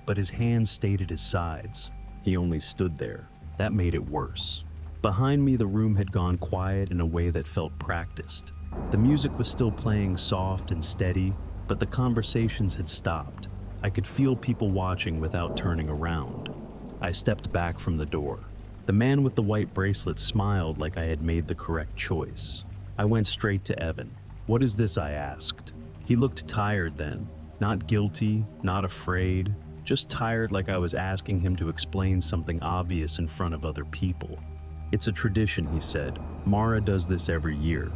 But his hands stayed at his sides. He only stood there. That made it worse. Behind me, the room had gone quiet in a way that felt practiced. The music was still playing soft and steady, but the conversations had stopped. I could feel people watching without turning around. I stepped back from the door. The man with the white bracelet smiled like I had made the correct choice. I went straight to Evan. "What is this?" I asked. He looked tired then. Not guilty, not afraid, just tired, like I was asking him to explain something obvious in front of other people. "It's a tradition," he said. "Mara does this every year.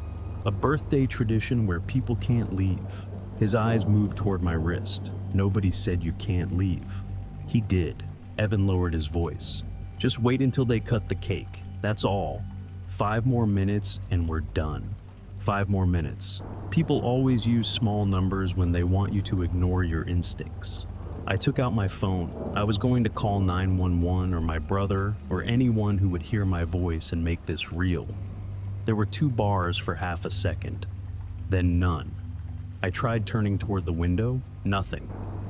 A birthday tradition where people can't leave." His eyes moved toward my wrist. "Nobody said you can't leave." He did. Evan lowered his voice. "Just wait until they cut the cake. That's all. 5 more minutes and we're done." 5 more minutes. People always use small numbers when they want you to ignore your instincts. I took out my phone. I was going to call 911 or my brother or anyone who would hear my voice and make this real. There were 2 bars for half a second. Then none. I tried turning toward the window. Nothing.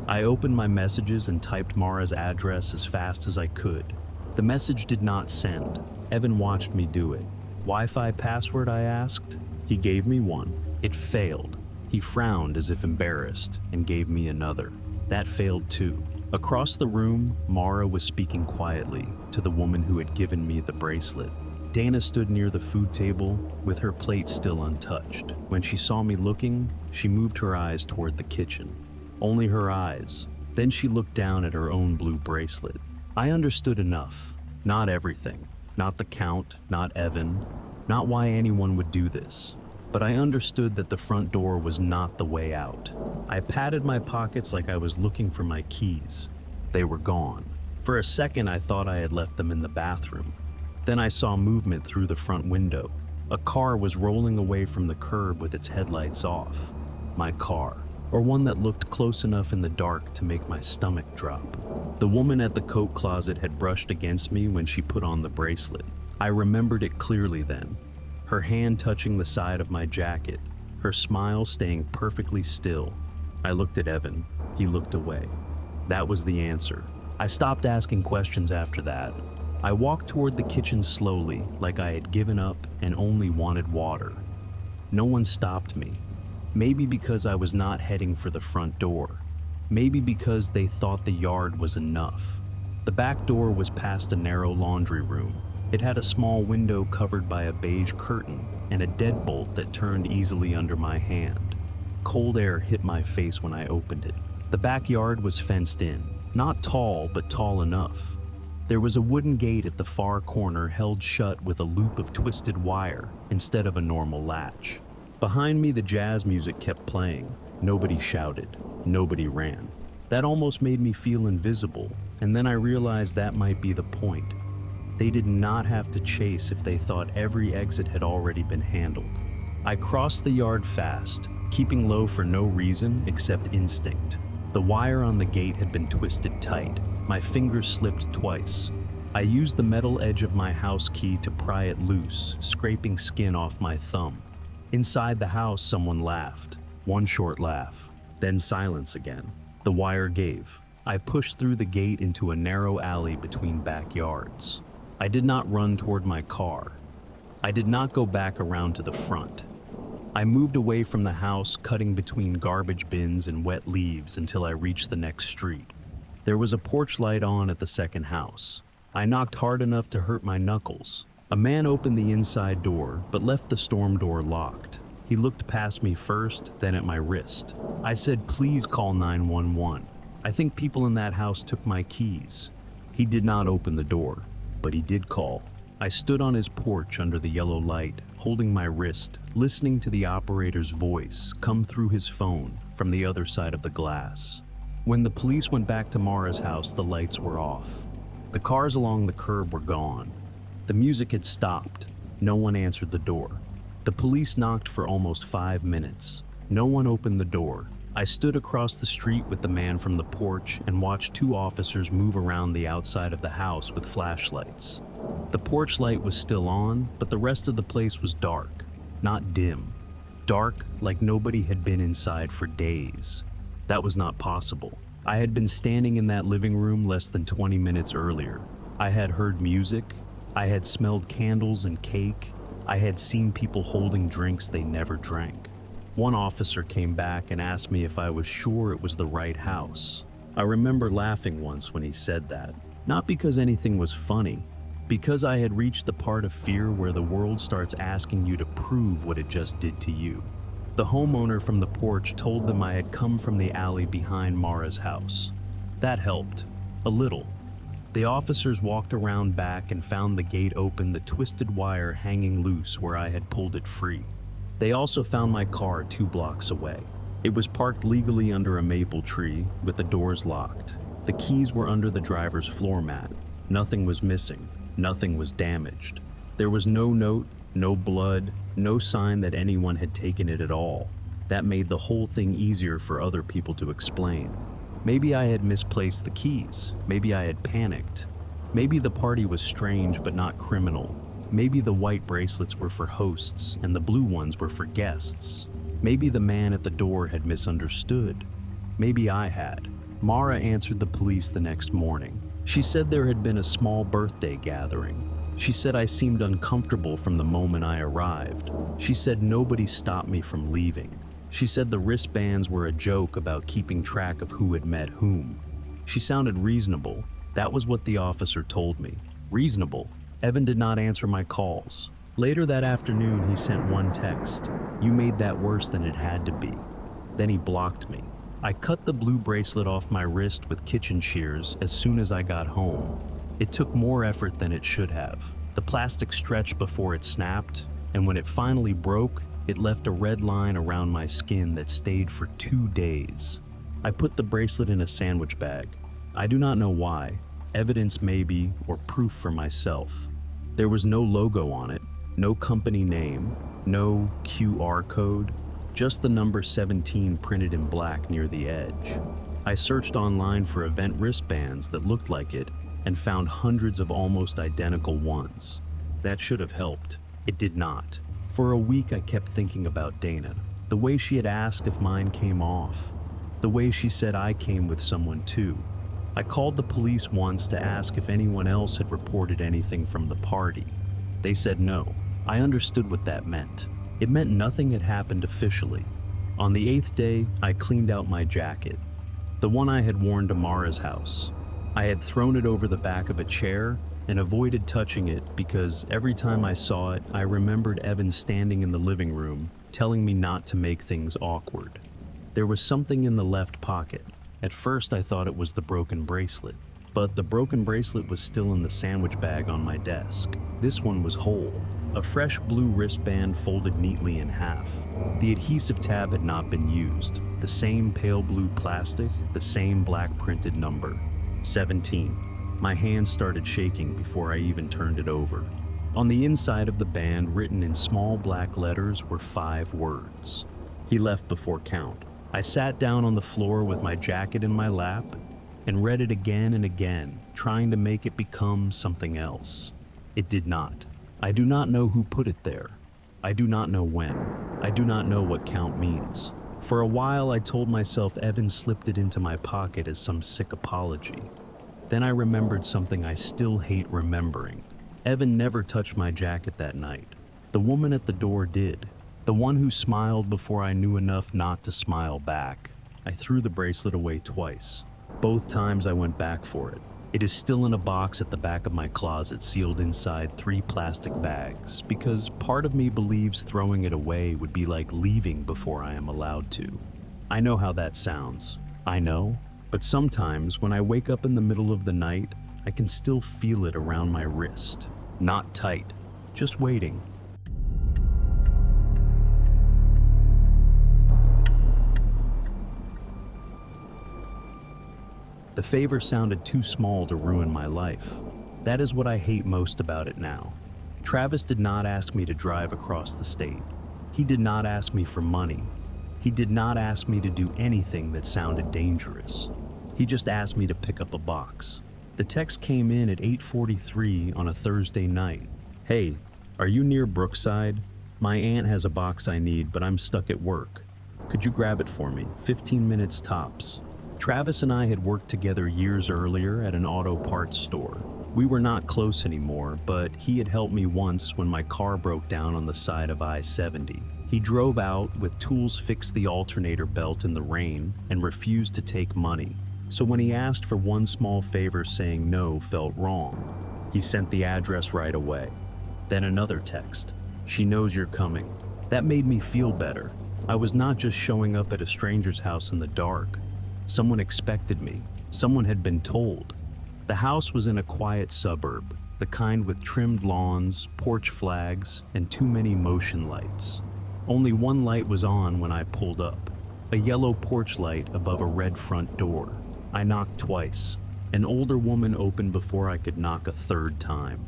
I opened my messages and typed Mara's address as fast as I could. The message did not send. Evan watched me do it. "Wi-Fi password?" I asked. He gave me one. It failed. He frowned as if embarrassed and gave me another. That failed too. Across the room, Mara was speaking quietly to the woman who had given me the bracelet. Dana stood near the food table with her plate still untouched. When she saw me looking, she moved her eyes toward the kitchen. Only her eyes. Then she looked down at her own blue bracelet. I understood enough. Not everything. Not the Count, not Evan, not why anyone would do this. But I understood that the front door was not the way out. I patted my pockets like I was looking for my keys. They were gone. For a second, I thought I had left them in the bathroom. Then I saw movement through the front window. A car was rolling away from the curb with its headlights off. My car, or one that looked close enough in the dark to make my stomach drop. The woman at the coat closet had brushed against me when she put on the bracelet. I remembered it clearly then. Her hand touching the side of my jacket, her smile staying perfectly still. I looked at Evan. He looked away. That was the answer. I stopped asking questions after that. I walked toward the kitchen slowly, like I had given up and only wanted water. No one stopped me. Maybe because I was not heading for the front door. Maybe because they thought the yard was enough. The back door was past a narrow laundry room. It had a small window covered by a beige curtain and a deadbolt that turned easily under my hand. Cold air hit my face when I opened it. The backyard was fenced in, not tall, but tall enough. There was a wooden gate at the far corner held shut with a loop of twisted wire instead of a normal latch. Behind me, the jazz music kept playing. Nobody shouted. Nobody ran. That almost made me feel invisible, and then I realized that might be the point. They did not have to chase if they thought every exit had already been handled. I crossed the yard fast, keeping low for no reason except instinct. The wire on the gate had been twisted tight. My fingers slipped twice. I used the metal edge of my house key to pry it loose, scraping skin off my thumb. Inside the house, someone laughed. One short laugh, then silence again. The wire gave. I pushed through the gate into a narrow alley between backyards. I did not run toward my car. I did not go back around to the front. I moved away from the house, cutting between garbage bins and wet leaves until I reached the next street. There was a porch light on at the second house. I knocked hard enough to hurt my knuckles. A man opened the inside door, but left the storm door locked. He looked past me first, then at my wrist. I said, "Please call 911. I think people in that house took my keys." He did not open the door, but he did call. I stood on his porch under the yellow light, holding my wrist, listening to the operator's voice come through his phone from the other side of the glass. When the police went back to Mara's house, the lights were off. The cars along the curb were gone. The music had stopped. No one answered the door. The police knocked for almost 5 minutes. No one opened the door. I stood across the street with the man from the porch and watched 2 officers move around the outside of the house with flashlights. The porch light was still on, but the rest of the place was dark, not dim. Dark like nobody had been inside for days. That was not possible. I had been standing in that living room less than 20 minutes earlier. I had heard music. I had smelled candles and cake. I had seen people holding drinks they never drank. One officer came back and asked me if I was sure it was the right house. I remember laughing once when he said that. Not because anything was funny, because I had reached the part of fear where the world starts asking you to prove what it just did to you. The homeowner from the porch told them I had come from the alley behind Mara's house. That helped. A little. The officers walked around back and found the gate open, the twisted wire hanging loose where I had pulled it free. They also found my car 2 blocks away. It was parked legally under a maple tree, with the doors locked. The keys were under the driver's floor mat. Nothing was missing. Nothing was damaged. There was no note, no blood, no sign that anyone had taken it at all. That made the whole thing easier for other people to explain. Maybe I had misplaced the keys. Maybe I had panicked. Maybe the party was strange but not criminal. Maybe the white bracelets were for hosts and the blue ones were for guests. Maybe the man at the door had misunderstood. Maybe I had. Mara answered the police the next morning. She said there had been a small birthday gathering. She said I seemed uncomfortable from the moment I arrived. She said nobody stopped me from leaving. She said the wristbands were a joke about keeping track of who had met whom. She sounded reasonable. That was what the officer told me. Reasonable. Evan did not answer my calls. Later that afternoon, he sent one text. "You made that worse than it had to be." Then he blocked me. I cut the blue bracelet off my wrist with kitchen shears as soon as I got home. It took more effort than it should have. The plastic stretched before it snapped, and when it finally broke, it left a red line around my skin that stayed for 2 days. I put the bracelet in a sandwich bag. I do not know why, evidence maybe, or proof for myself. There was no logo on it, no company name, no QR code, just the number 17 printed in black near the edge. I searched online for event wristbands that looked like it and found hundreds of almost identical ones. That should have helped. It did not. For a week I kept thinking about Dana, the way she had asked if mine came off, the way she said I came with someone too. I called the police once to ask if anyone else had reported anything from the party. They said no. I understood what that meant. It meant nothing had happened officially. On the 8th day, I cleaned out my jacket, the one I had worn to Mara's house. I had thrown it over the back of a chair and avoided touching it because every time I saw it, I remembered Evan standing in the living room, telling me not to make things awkward. There was something in the left pocket. At first I thought it was the broken bracelet, but the broken bracelet was still in the sandwich bag on my desk. This one was whole, a fresh blue wristband folded neatly in half. The adhesive tab had not been used, the same pale blue plastic, the same black printed number, 17. My hands started shaking before I even turned it over. On the inside of the band, written in small black letters, were 5 words. He left before count. I sat down on the floor with my jacket in my lap and read it again and again, trying to make it become something else. It did not. I do not know who put it there. I do not know when. I do not know what count means. For a while, I told myself Evan slipped it into my pocket as some sick apology. Then I remembered something I still hate remembering. Evan never touched my jacket that night. The woman at the door did. The one who smiled before I knew enough not to smile back. I threw the bracelet away twice. Both times I went back for it. It is still in a box at the back of my closet, sealed inside 3 plastic bags, because part of me believes throwing it away would be like leaving before I am allowed to. I know how that sounds. I know. But sometimes, when I wake up in the middle of the night, I can still feel it around my wrist. Not tight, just waiting. The favor sounded too small to ruin my life. That is what I hate most about it now. Travis did not ask me to drive across the state. He did not ask me for money. He did not ask me to do anything that sounded dangerous. He just asked me to pick up a box. The text came in at 8:43 on a Thursday night. Hey, are you near Brookside? My aunt has a box I need, but I'm stuck at work. Could you grab it for me? 15 minutes tops. Travis and I had worked together years earlier at an auto parts store. We were not close anymore, but he had helped me once when my car broke down on the side of I-70. He drove out with tools, fixed the alternator belt in the rain, and refused to take money. So when he asked for one small favor, saying no felt wrong. He sent the address right away. Then another text. She knows you're coming. That made me feel better. I was not just showing up at a stranger's house in the dark. Someone expected me. Someone had been told. The house was in a quiet suburb, the kind with trimmed lawns, porch flags, and too many motion lights. Only one light was on when I pulled up, a yellow porch light above a red front door. I knocked twice. An older woman opened before I could knock a 3rd time.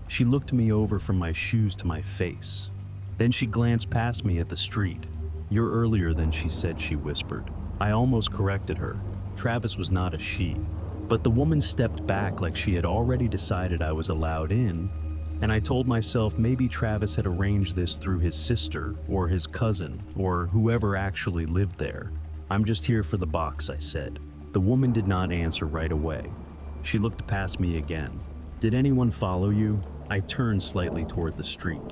She looked me over from my shoes to my face. Then she glanced past me at the street. You're earlier than she said, she whispered. I almost corrected her. Travis was not a she. But the woman stepped back like she had already decided I was allowed in, and I told myself maybe Travis had arranged this through his sister or his cousin or whoever actually lived there. I'm just here for the box, I said. The woman did not answer right away. She looked past me again. Did anyone follow you? I turned slightly toward the street.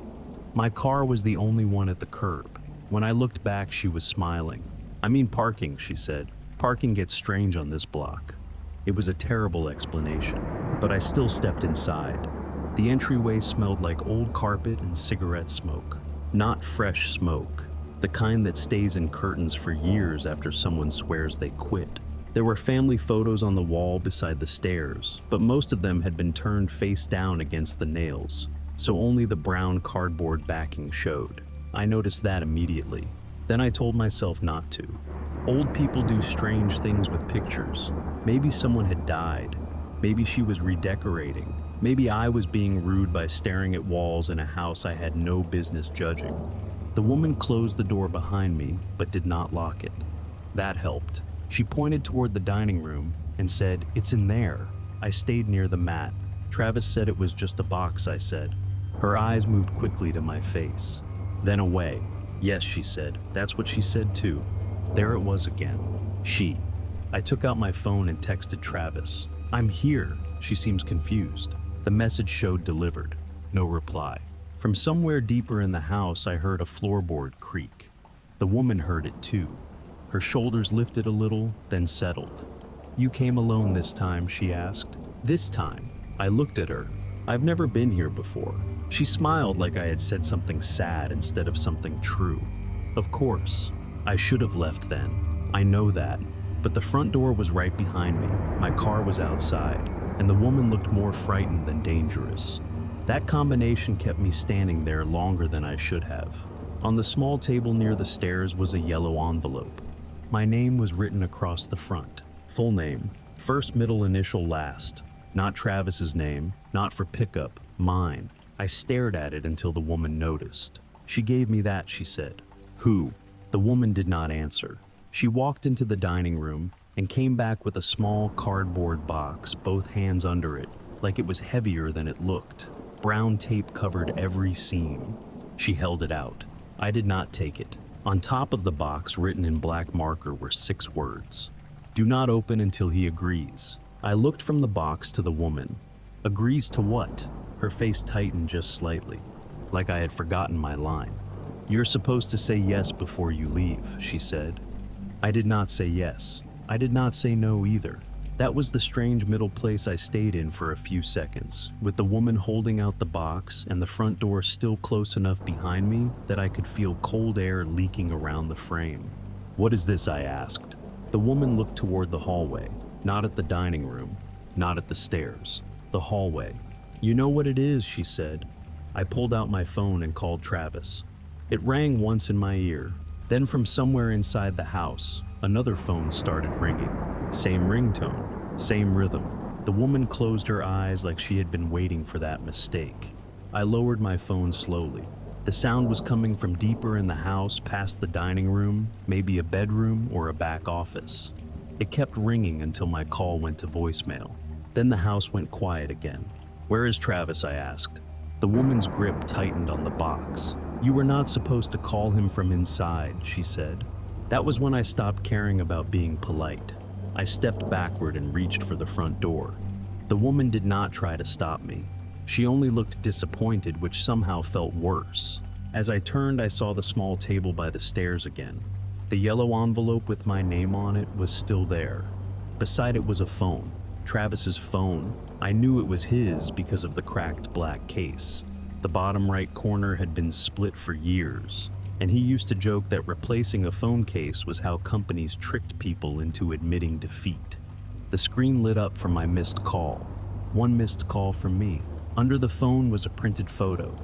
My car was the only one at the curb. When I looked back, she was smiling. I mean parking, she said. Parking gets strange on this block. It was a terrible explanation, but I still stepped inside. The entryway smelled like old carpet and cigarette smoke. Not fresh smoke, the kind that stays in curtains for years after someone swears they quit. There were family photos on the wall beside the stairs, but most of them had been turned face down against the nails. so only the brown cardboard backing showed. I noticed that immediately. Then I told myself not to. Old people do strange things with pictures. Maybe someone had died. Maybe she was redecorating. Maybe I was being rude by staring at walls in a house I had no business judging. The woman closed the door behind me, but did not lock it. That helped. She pointed toward the dining room and said, "It's in there." I stayed near the mat. Travis said it was just a box, I said. Her eyes moved quickly to my face, then away. Yes, she said. That's what she said too. There it was again. She. I took out my phone and texted Travis. "I'm here." She seems confused. The message showed delivered. No reply. From somewhere deeper in the house, I heard a floorboard creak. The woman heard it too. Her shoulders lifted a little, then settled. "You came alone this time?" she asked. This time. I looked at her. I've never been here before. She smiled like I had said something sad instead of something true. Of course. I should have left then. I know that. But the front door was right behind me. My car was outside, and the woman looked more frightened than dangerous. That combination kept me standing there longer than I should have. On the small table near the stairs was a yellow envelope. My name was written across the front. Full name, first, middle, initial, last. Not Travis's name, not for pickup, mine. I stared at it until the woman noticed. "She gave me that," she said. "Who?" The woman did not answer. She walked into the dining room and came back with a small cardboard box, both hands under it, like it was heavier than it looked. Brown tape covered every seam. She held it out. I did not take it. On top of the box, written in black marker, were 6 words. "Do not open until he agrees." I looked from the box to the woman. Agrees to what? Her face tightened just slightly, like I had forgotten my line. "You're supposed to say yes before you leave," she said. I did not say yes. I did not say no either. That was the strange middle place I stayed in for a few seconds, with the woman holding out the box and the front door still close enough behind me that I could feel cold air leaking around the frame. "What is this?" I asked. The woman looked toward the hallway, not at the dining room, not at the stairs. The hallway. "You know what it is," she said. I pulled out my phone and called Travis. It rang once in my ear. Then from somewhere inside the house, another phone started ringing. Same ringtone, same rhythm. The woman closed her eyes like she had been waiting for that mistake. I lowered my phone slowly. The sound was coming from deeper in the house, past the dining room, maybe a bedroom or a back office. It kept ringing until my call went to voicemail. Then the house went quiet again. "Where is Travis?" I asked. The woman's grip tightened on the box. "You were not supposed to call him from inside," she said. That was when I stopped caring about being polite. I stepped backward and reached for the front door. The woman did not try to stop me. She only looked disappointed, which somehow felt worse. As I turned, I saw the small table by the stairs again. The yellow envelope with my name on it was still there. Beside it was a phone. Travis's phone. I knew it was his because of the cracked black case. The bottom right corner had been split for years, and he used to joke that replacing a phone case was how companies tricked people into admitting defeat. The screen lit up from my missed call. One missed call from me. Under the phone was a printed photo.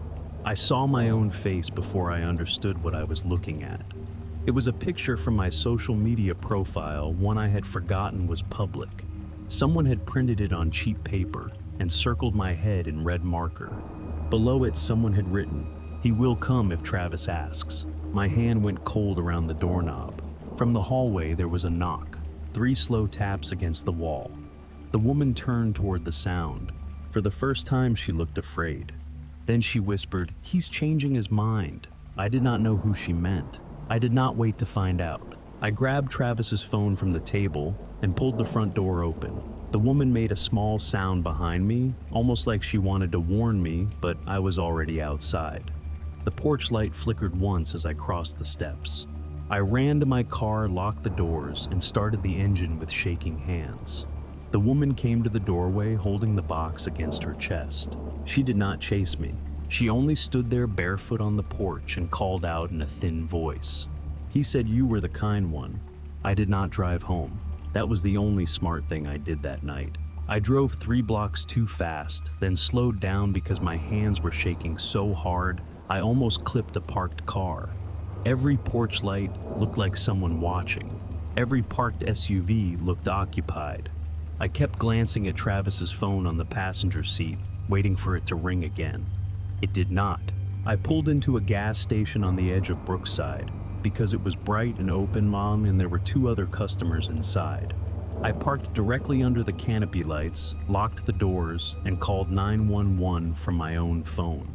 I saw my own face before I understood what I was looking at. It was a picture from my social media profile, one I had forgotten was public. Someone had printed it on cheap paper and circled my head in red marker. Below it, someone had written, "He will come if Travis asks." My hand went cold around the doorknob. From the hallway, there was a knock. 3 slow taps against the wall. The woman turned toward the sound. For the first time, she looked afraid. Then she whispered, "He's changing his mind." I did not know who she meant. I did not wait to find out. I grabbed Travis's phone from the table and pulled the front door open. The woman made a small sound behind me, almost like she wanted to warn me, but I was already outside. The porch light flickered once as I crossed the steps. I ran to my car, locked the doors, and started the engine with shaking hands. The woman came to the doorway, holding the box against her chest. She did not chase me. She only stood there barefoot on the porch and called out in a thin voice. "He said you were the kind one." I did not drive home. That was the only smart thing I did that night. I drove 3 blocks too fast, then slowed down because my hands were shaking so hard I almost clipped a parked car. Every porch light looked like someone watching. Every parked SUV looked occupied. I kept glancing at Travis's phone on the passenger seat, waiting for it to ring again. It did not. I pulled into a gas station on the edge of Brookside because it was bright and open, and there were 2 other customers inside. I parked directly under the canopy lights, locked the doors, and called 911 from my own phone.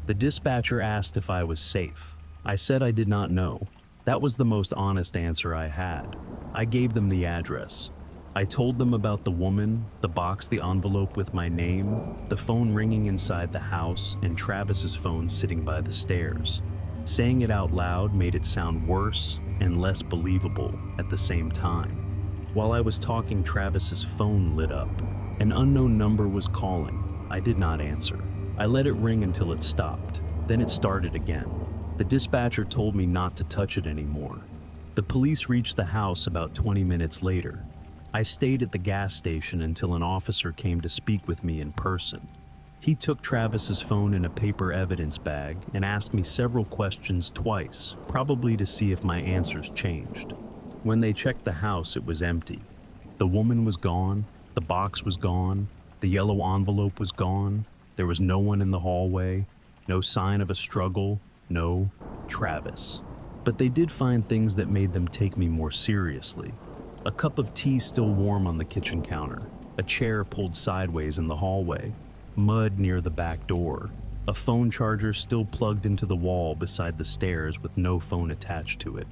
The dispatcher asked if I was safe. I said I did not know. That was the most honest answer I had. I gave them the address. I told them about the woman, the box, the envelope with my name, the phone ringing inside the house, and Travis's phone sitting by the stairs. Saying it out loud made it sound worse and less believable at the same time. While I was talking, Travis's phone lit up. An unknown number was calling. I did not answer. I let it ring until it stopped. Then it started again. The dispatcher told me not to touch it anymore. The police reached the house about 20 minutes later. I stayed at the gas station until an officer came to speak with me in person. He took Travis's phone in a paper evidence bag and asked me several questions twice, probably to see if my answers changed. When they checked the house, it was empty. The woman was gone, the box was gone, the yellow envelope was gone, there was no one in the hallway, no sign of a struggle, no Travis. But they did find things that made them take me more seriously. A cup of tea still warm on the kitchen counter, a chair pulled sideways in the hallway, mud near the back door, a phone charger still plugged into the wall beside the stairs with no phone attached to it.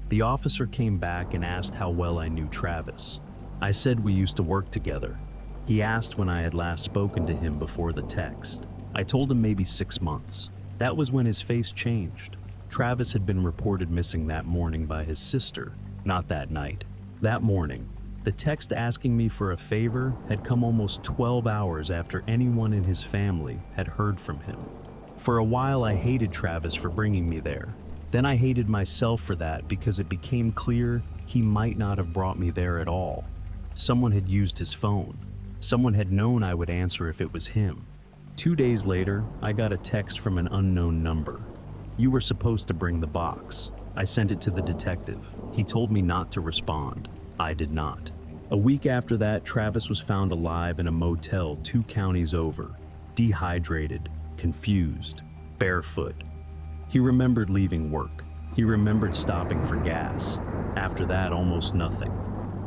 The officer came back and asked how well I knew Travis. I said we used to work together. He asked when I had last spoken to him before the text. I told him maybe 6 months. That was when his face changed. Travis had been reported missing that morning by his sister, not that night. That morning, the text asking me for a favor had come almost 12 hours after anyone in his family had heard from him. For a while, I hated Travis for bringing me there. Then I hated myself for that because it became clear he might not have brought me there at all. Someone had used his phone. Someone had known I would answer if it was him. 2 days later, I got a text from an unknown number. You were supposed to bring the box. I sent it to the detective. He told me not to respond. I did not. A week after that, Travis was found alive in a motel 2 counties over, dehydrated, confused, barefoot. He remembered leaving work. He remembered stopping for gas. After that, almost nothing.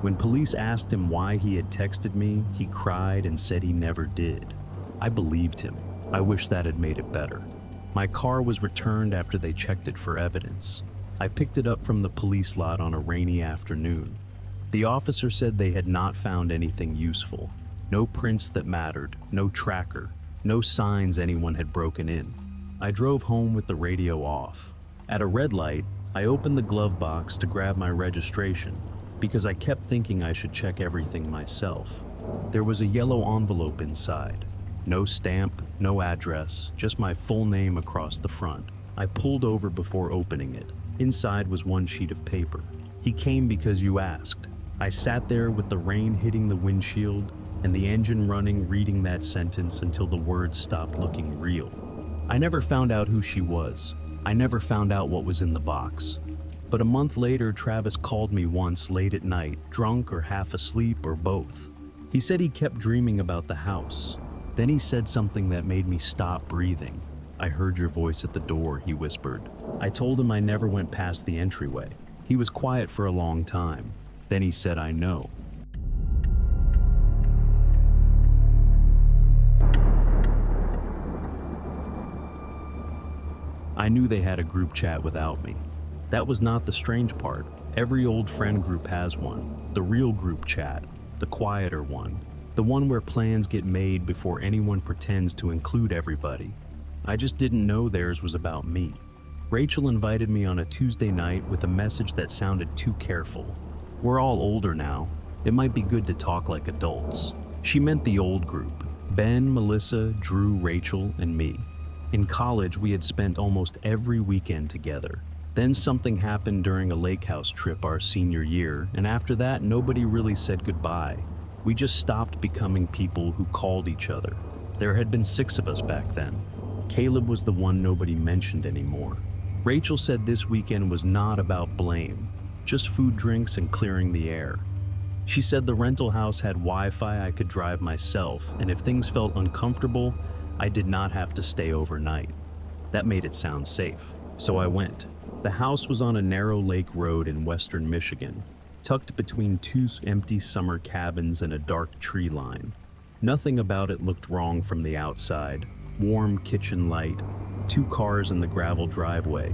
When police asked him why he had texted me, he cried and said he never did. I believed him. I wish that had made it better. My car was returned after they checked it for evidence. I picked it up from the police lot on a rainy afternoon. The officer said they had not found anything useful. No prints that mattered, no tracker, no signs anyone had broken in. I drove home with the radio off. At a red light, I opened the glove box to grab my registration because I kept thinking I should check everything myself. There was a yellow envelope inside. No stamp, no address, just my full name across the front. I pulled over before opening it. Inside was 1 sheet of paper. He came because you asked. I sat there with the rain hitting the windshield and the engine running, reading that sentence until the words stopped looking real. I never found out who she was. I never found out what was in the box. But a month later, Travis called me once late at night, drunk or half asleep or both. He said he kept dreaming about the house. Then he said something that made me stop breathing. I heard your voice at the door, he whispered. I told him I never went past the entryway. He was quiet for a long time. Then he said, I know. I knew they had a group chat without me. That was not the strange part. Every old friend group has one. The real group chat, the quieter one, the one where plans get made before anyone pretends to include everybody. I just didn't know theirs was about me. Rachel invited me on a Tuesday night with a message that sounded too careful. We're all older now. It might be good to talk like adults. She meant the old group. Ben, Melissa, Drew, Rachel, and me. In college, we had spent almost every weekend together. Then something happened during a lake house trip our senior year, and after that, nobody really said goodbye. We just stopped becoming people who called each other. There had been 6 of us back then. Caleb was the one nobody mentioned anymore. Rachel said this weekend was not about blame, just food, drinks, and clearing the air. She said the rental house had Wi-Fi I could drive myself, and if things felt uncomfortable, I did not have to stay overnight. That made it sound safe, so I went. The house was on a narrow lake road in western Michigan, tucked between 2 empty summer cabins and a dark tree line. Nothing about it looked wrong from the outside. Warm kitchen light, 2 cars in the gravel driveway,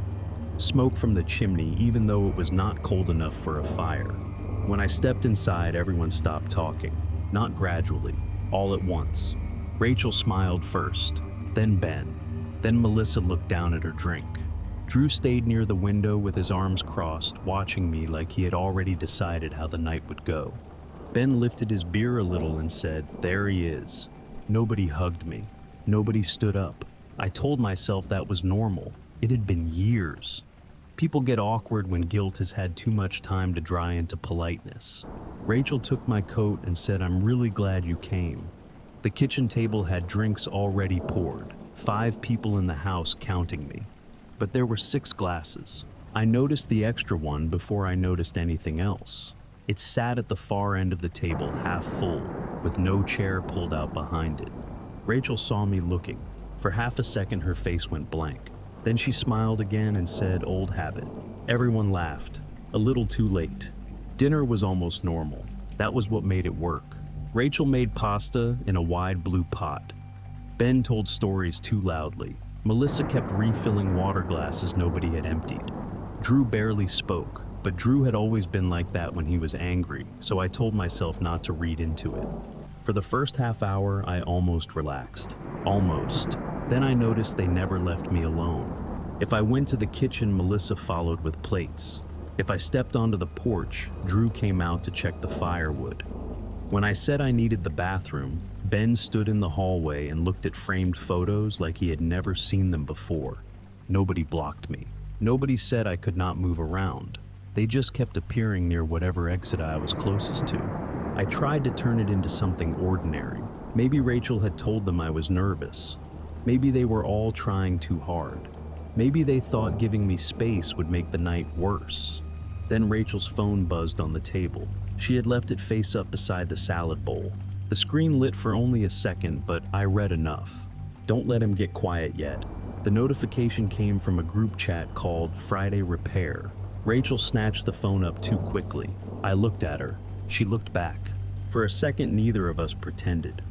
smoke from the chimney even though it was not cold enough for a fire. When I stepped inside, everyone stopped talking, not gradually, all at once. Rachel smiled first, then Ben, then Melissa looked down at her drink. Drew stayed near the window with his arms crossed, watching me like he had already decided how the night would go. Ben lifted his beer a little and said, "There he is." Nobody hugged me. Nobody stood up. I told myself that was normal. It had been years. People get awkward when guilt has had too much time to dry into politeness. Rachel took my coat and said, "I'm really glad you came." The kitchen table had drinks already poured, 5 people in the house counting me. But there were 6 glasses. I noticed the extra one before I noticed anything else. It sat at the far end of the table, half full, with no chair pulled out behind it. Rachel saw me looking. For half a second, her face went blank. Then she smiled again and said, "Old habit." Everyone laughed. A little too late. Dinner was almost normal. That was what made it work. Rachel made pasta in a wide blue pot. Ben told stories too loudly. Melissa kept refilling water glasses nobody had emptied. Drew barely spoke, but Drew had always been like that when he was angry, so I told myself not to read into it. For the first half hour, I almost relaxed. Almost. Then I noticed they never left me alone. If I went to the kitchen, Melissa followed with plates. If I stepped onto the porch, Drew came out to check the firewood. When I said I needed the bathroom, Ben stood in the hallway and looked at framed photos like he had never seen them before. Nobody blocked me. Nobody said I could not move around. They just kept appearing near whatever exit I was closest to. I tried to turn it into something ordinary. Maybe Rachel had told them I was nervous. Maybe they were all trying too hard. Maybe they thought giving me space would make the night worse. Then Rachel's phone buzzed on the table. She had left it face up beside the salad bowl. The screen lit for only a second, but I read enough. "Don't let him get quiet yet." The notification came from a group chat called Friday Repair. Rachel snatched the phone up too quickly. I looked at her. She looked back. For a second, neither of us pretended.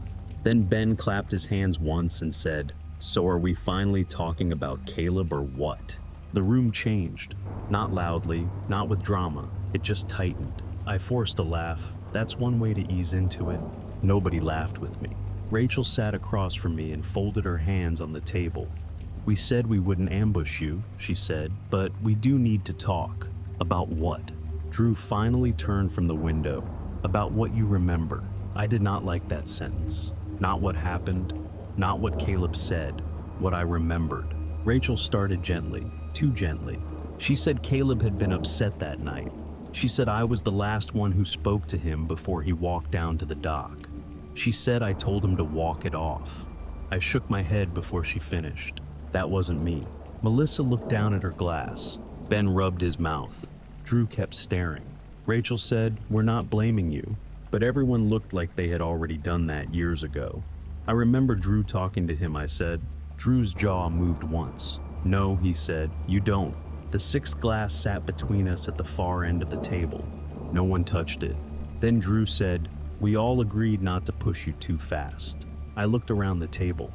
Then Ben clapped his hands once and said, "So are we finally talking about Caleb or what?" The room changed. Not loudly, not with drama. It just tightened. I forced a laugh. That's one way to ease into it. Nobody laughed with me. Rachel sat across from me and folded her hands on the table. "We said we wouldn't ambush you," she said, "but we do need to talk." "About what?" Drew finally turned from the window. "About what you remember." I did not like that sentence. Not what happened, not what Caleb said, what I remembered. Rachel started gently, too gently. She said Caleb had been upset that night. She said I was the last one who spoke to him before he walked down to the dock. She said I told him to walk it off. I shook my head before she finished. That wasn't me. Melissa looked down at her glass. Ben rubbed his mouth. Drew kept staring. Rachel said, "We're not blaming you." But everyone looked like they had already done that years ago. I remember Drew talking to him, I said. Drew's jaw moved once. "No," he said, "you don't." The 6th glass sat between us at the far end of the table. No one touched it. Then Drew said, "We all agreed not to push you too fast." I looked around the table.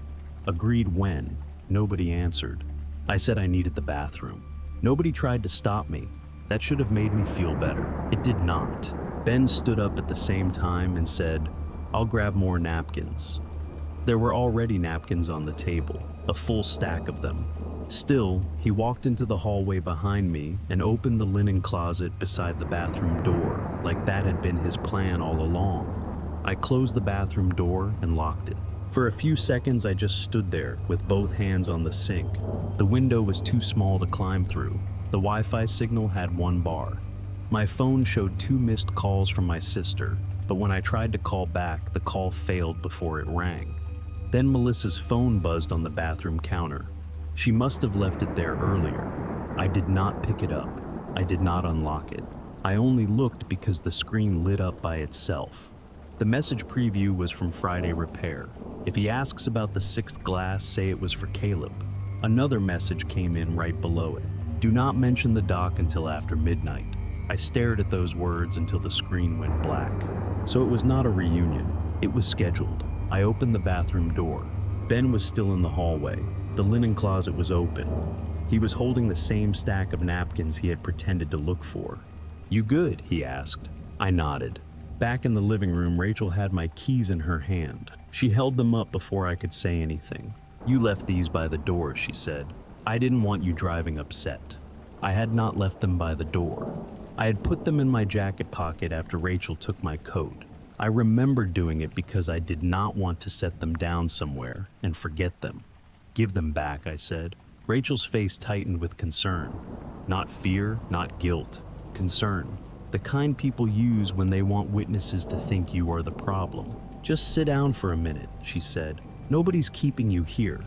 Agreed when? Nobody answered. I said I needed the bathroom. Nobody tried to stop me. That should have made me feel better. It did not. Ben stood up at the same time and said, "I'll grab more napkins." There were already napkins on the table, a full stack of them. Still, he walked into the hallway behind me and opened the linen closet beside the bathroom door, like that had been his plan all along. I closed the bathroom door and locked it. For a few seconds, I just stood there with both hands on the sink. The window was too small to climb through. The Wi-Fi signal had 1 bar. My phone showed 2 missed calls from my sister. but when I tried to call back, the call failed before it rang. Then Melissa's phone buzzed on the bathroom counter. She must have left it there earlier. I did not pick it up. I did not unlock it. I only looked because the screen lit up by itself. The message preview was from Friday Repair. If he asks about the 6th glass, say it was for Caleb. Another message came in right below it. Do not mention the dock until after midnight. I stared at those words until the screen went black. So it was not a reunion. It was scheduled. I opened the bathroom door. Ben was still in the hallway. The linen closet was open. He was holding the same stack of napkins he had pretended to look for. "You good?" he asked. I nodded. Back in the living room, Rachel had my keys in her hand. She held them up before I could say anything. "You left these by the door," she said. "I didn't want you driving upset." I had not left them by the door. I had put them in my jacket pocket after Rachel took my coat. I remembered doing it because I did not want to set them down somewhere and forget them. "Give them back," I said. Rachel's face tightened with concern. Not fear, not guilt. Concern. The kind people use when they want witnesses to think you are the problem. "Just sit down for a minute," she said. "Nobody's keeping you here."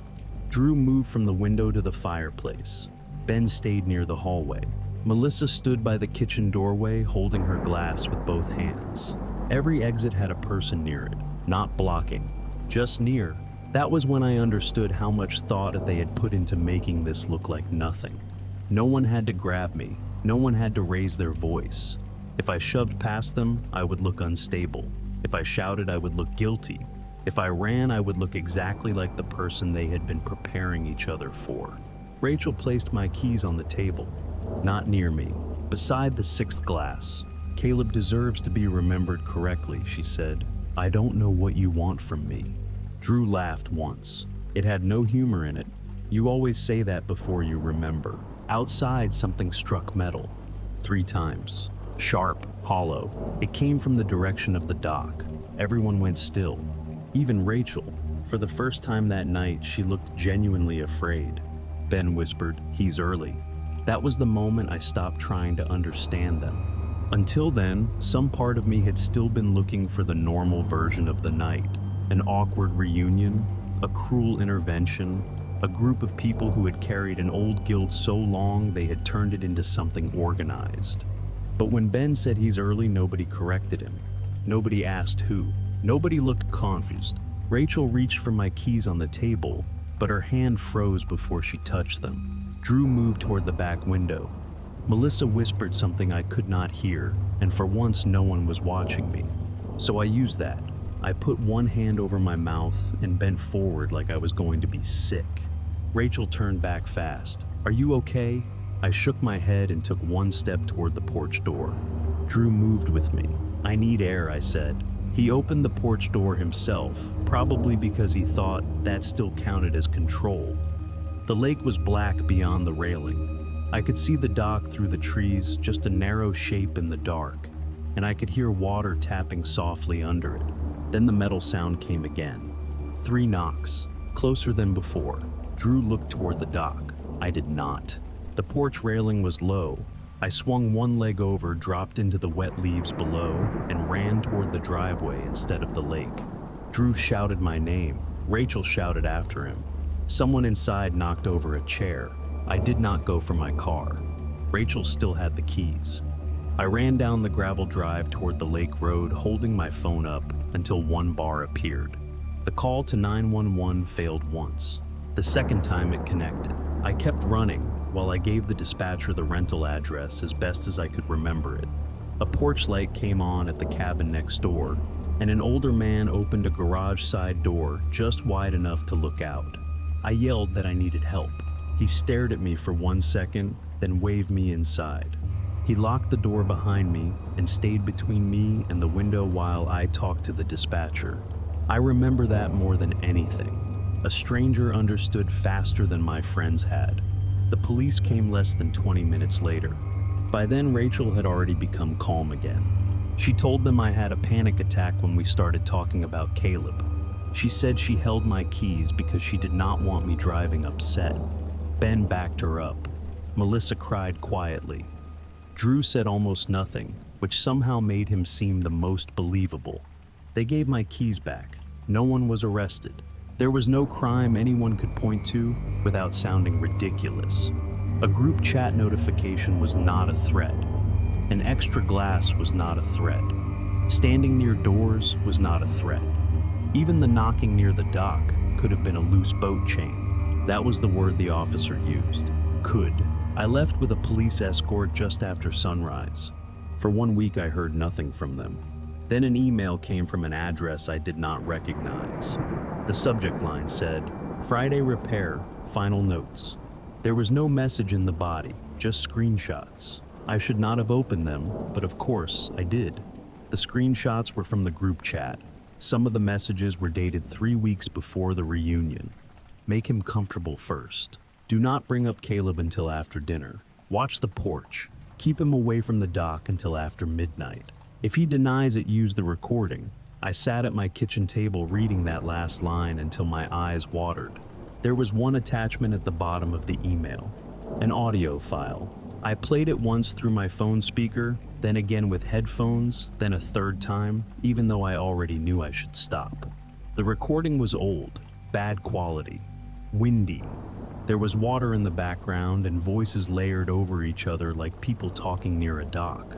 Drew moved from the window to the fireplace. Ben stayed near the hallway. Melissa stood by the kitchen doorway, holding her glass with both hands. Every exit had a person near it, not blocking, just near. That was when I understood how much thought they had put into making this look like nothing. No one had to grab me. No one had to raise their voice. If I shoved past them, I would look unstable. If I shouted, I would look guilty. If I ran, I would look exactly like the person they had been preparing each other for. Rachel placed my keys on the table, not near me, beside the 6th glass. "Caleb deserves to be remembered correctly," she said. "I don't know what you want from me." Drew laughed once. It had no humor in it. "You always say that before you remember." Outside, something struck metal. 3 times. Sharp, hollow. It came from the direction of the dock. Everyone went still. Even Rachel. For the first time that night, she looked genuinely afraid. Ben whispered, "He's early." That was the moment I stopped trying to understand them. Until then, some part of me had still been looking for the normal version of the night. An awkward reunion, a cruel intervention, a group of people who had carried an old guilt so long they had turned it into something organized. But when Ben said he's early, nobody corrected him. Nobody asked who. Nobody looked confused. Rachel reached for my keys on the table, but her hand froze before she touched them. Drew moved toward the back window. Melissa whispered something I could not hear, and for once no one was watching me. So I used that. I put one hand over my mouth and bent forward like I was going to be sick. Rachel turned back fast. "Are you okay?" I shook my head and took one step toward the porch door. Drew moved with me. "I need air," I said. He opened the porch door himself, probably because he thought that still counted as control. The lake was black beyond the railing. I could see the dock through the trees, just a narrow shape in the dark, and I could hear water tapping softly under it. Then the metal sound came again. 3 knocks, closer than before. Drew looked toward the dock. I did not. The porch railing was low. I swung one leg over, dropped into the wet leaves below, and ran toward the driveway instead of the lake. Drew shouted my name. Rachel shouted after him. Someone inside knocked over a chair. I did not go for my car. Rachel still had the keys. I ran down the gravel drive toward the lake road, holding my phone up until one bar appeared. The call to 911 failed once. The second time it connected. I kept running while I gave the dispatcher the rental address as best as I could remember it. A porch light came on at the cabin next door, and an older man opened a garage side door just wide enough to look out. I yelled that I needed help. He stared at me for 1 second, then waved me inside. He locked the door behind me and stayed between me and the window while I talked to the dispatcher. I remember that more than anything. A stranger understood faster than my friends had. The police came less than 20 minutes later. By then, Rachel had already become calm again. She told them I had a panic attack when we started talking about Caleb. She said she held my keys because she did not want me driving upset. Ben backed her up. Melissa cried quietly. Drew said almost nothing. which somehow made him seem the most believable. They gave my keys back. No one was arrested. There was no crime anyone could point to without sounding ridiculous. A group chat notification was not a threat. An extra glass was not a threat. Standing near doors was not a threat. Even the knocking near the dock could have been a loose boat chain. That was the word the officer used. Could. I left with a police escort just after sunrise. For 1 week I heard nothing from them. Then an email came from an address I did not recognize. The subject line said, "Friday repair, final notes." There was no message in the body, just screenshots. I should not have opened them, but of course I did. The screenshots were from the group chat. Some of the messages were dated 3 weeks before the reunion. Make him comfortable first. Do not bring up Caleb until after dinner. Watch the porch. Keep him away from the dock until after midnight. If he denies it used the recording, I sat at my kitchen table reading that last line until my eyes watered. There was one attachment at the bottom of the email, an audio file. I played it once through my phone speaker, then again with headphones, then a third time, even though I already knew I should stop. The recording was old, bad quality, windy. There was water in the background and voices layered over each other like people talking near a dock.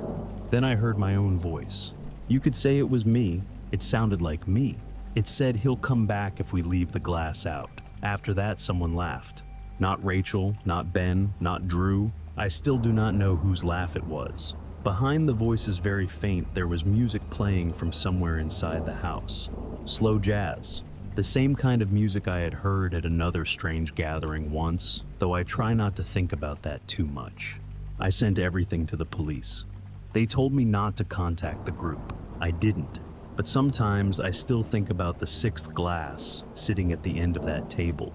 Then I heard my own voice. You could say it was me. It sounded like me. It said he'll come back if we leave the glass out. After that, someone laughed. Not Rachel, not Ben, not Drew. I still do not know whose laugh it was. Behind the voices, very faint, there was music playing from somewhere inside the house. Slow jazz. The same kind of music I had heard at another strange gathering once, though I try not to think about that too much. I sent everything to the police. They told me not to contact the group. I didn't. But sometimes I still think about the sixth glass sitting at the end of that table.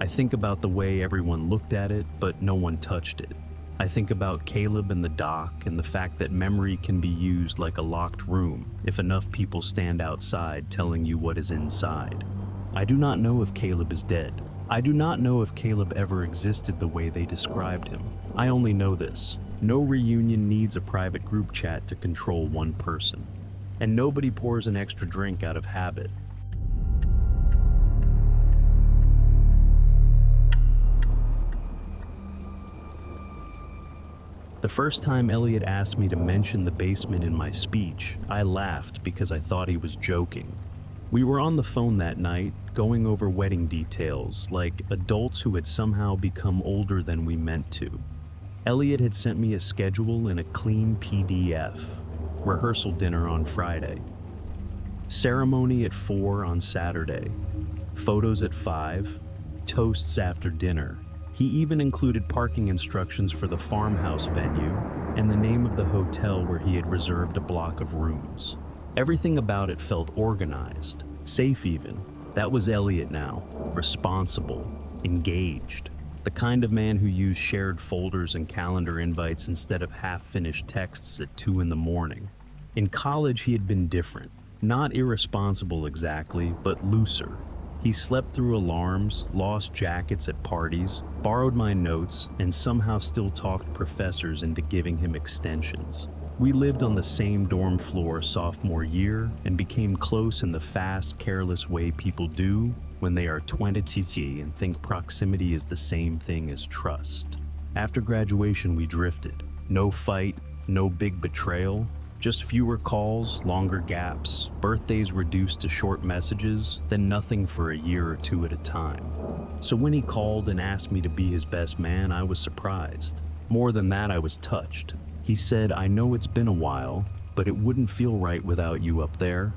I think about the way everyone looked at it, but no one touched it. I think about Caleb and the dock and the fact that memory can be used like a locked room if enough people stand outside telling you what is inside. I do not know if Caleb is dead. I do not know if Caleb ever existed the way they described him. I only know this. No reunion needs a private group chat to control one person. And nobody pours an extra drink out of habit. The first time Elliot asked me to mention the basement in my speech, I laughed because I thought he was joking. We were on the phone that night, going over wedding details, like adults who had somehow become older than we meant to. Elliot had sent me a schedule in a clean PDF. Rehearsal dinner on Friday. Ceremony at 4 on Saturday. Photos at 5. Toasts after dinner. He even included parking instructions for the farmhouse venue and the name of the hotel where he had reserved a block of rooms. Everything about it felt organized, safe even. That was Elliot now, responsible, engaged. The kind of man who used shared folders and calendar invites instead of half-finished texts at 2 in the morning. In college, he had been different. Not irresponsible exactly, but looser. He slept through alarms, lost jackets at parties, borrowed my notes, and somehow still talked professors into giving him extensions. We lived on the same dorm floor sophomore year and became close in the fast, careless way people do when they are 20 and think proximity is the same thing as trust. After graduation, we drifted. No fight, no big betrayal, just fewer calls, longer gaps, birthdays reduced to short messages, then nothing for a year or two at a time. So when he called and asked me to be his best man, I was surprised. More than that, I was touched. He said, "I know it's been a while, but it wouldn't feel right without you up there."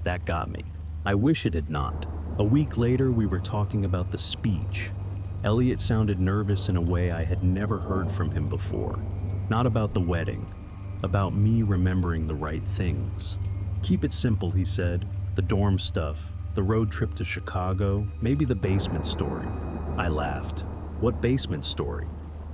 That got me. I wish it had not. A week later, we were talking about the speech. Elliot sounded nervous in a way I had never heard from him before. Not about the wedding. About me remembering the right things. "Keep it simple," he said. "The dorm stuff, the road trip to Chicago, maybe the basement story." I laughed. "What basement story?"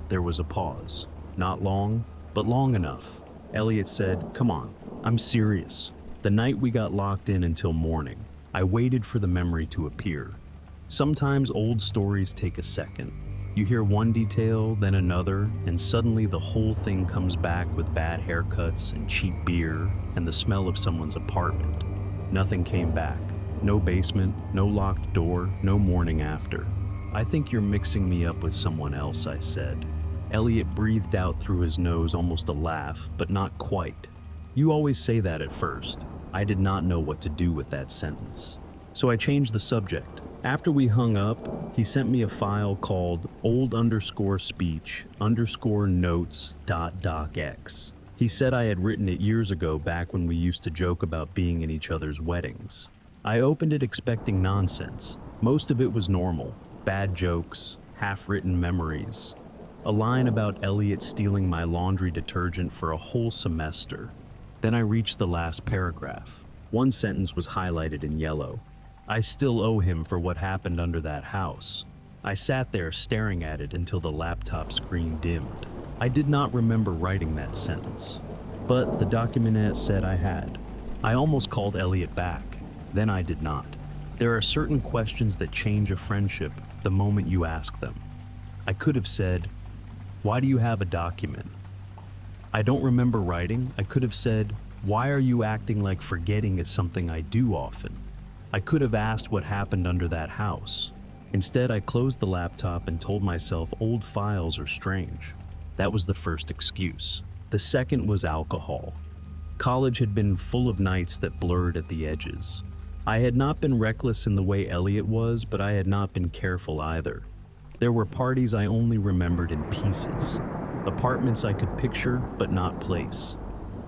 There was a pause. Not long, but long enough. Elliot said, "Come on, I'm serious." The night we got locked in until morning, I waited for the memory to appear. Sometimes old stories take a second. You hear one detail, then another, and suddenly the whole thing comes back with bad haircuts and cheap beer and the smell of someone's apartment. Nothing came back. No basement, no locked door, no morning after. I think you're mixing me up with someone else, I said. Elliot breathed out through his nose, almost a laugh, but not quite. You always say that at first. I did not know what to do with that sentence. So I changed the subject. After we hung up, he sent me a file called old_speech_notes.docx. He said I had written it years ago, back when we used to joke about being in each other's weddings. I opened it expecting nonsense. Most of it was normal. Bad jokes, half-written memories. A line about Elliot stealing my laundry detergent for a whole semester. Then I reached the last paragraph. One sentence was highlighted in yellow. I still owe him for what happened under that house. I sat there staring at it until the laptop screen dimmed. I did not remember writing that sentence, but the documentette said I had. I almost called Elliot back. Then I did not. There are certain questions that change a friendship the moment you ask them. I could have said, "Why do you have a document?" I don't remember writing. I could have said, "Why are you acting like forgetting is something I do often?" I could have asked what happened under that house. Instead, I closed the laptop and told myself old files are strange. That was the first excuse. The second was alcohol. College had been full of nights that blurred at the edges. I had not been reckless in the way Elliot was, but I had not been careful either. There were parties I only remembered in pieces. Apartments I could picture, but not place.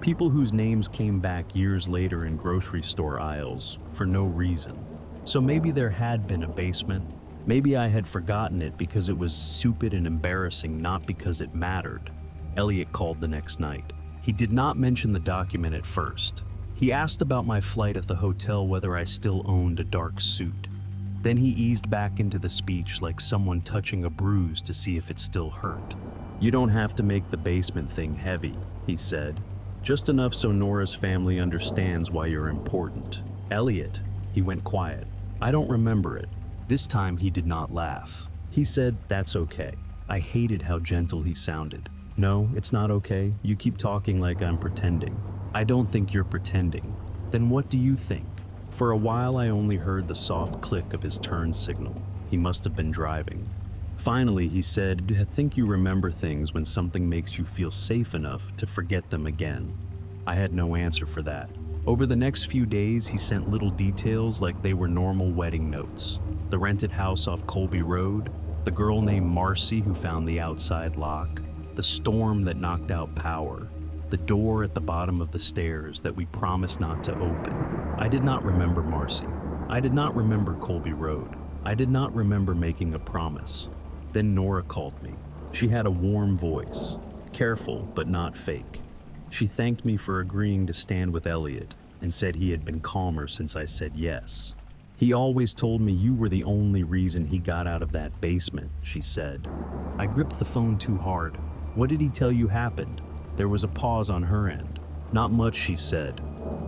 People whose names came back years later in grocery store aisles, for no reason. So maybe there had been a basement. Maybe I had forgotten it because it was stupid and embarrassing, not because it mattered. Elliot called the next night. He did not mention the document at first. He asked about my flight at the hotel, whether I still owned a dark suit. Then he eased back into the speech like someone touching a bruise to see if it still hurt. "You don't have to make the basement thing heavy," he said. "Just enough so Nora's family understands why you're important." "Elliot," he went quiet. "I don't remember it." This time he did not laugh. He said, "That's okay." I hated how gentle he sounded. "No, it's not okay. You keep talking like I'm pretending." "I don't think you're pretending." "Then what do you think?" For a while I only heard the soft click of his turn signal. He must have been driving. Finally he said, "I think you remember things when something makes you feel safe enough to forget them again." I had no answer for that. Over the next few days he sent little details like they were normal wedding notes. The rented house off Colby Road, the girl named Marcy who found the outside lock, the storm that knocked out power, the door at the bottom of the stairs that we promised not to open. I did not remember Marcy. I did not remember Colby Road. I did not remember making a promise. Then Nora called me. She had a warm voice, careful but not fake. She thanked me for agreeing to stand with Elliot and said he had been calmer since I said yes. "He always told me you were the only reason he got out of that basement," she said. I gripped the phone too hard. "What did he tell you happened?" There was a pause on her end. "Not much," she said.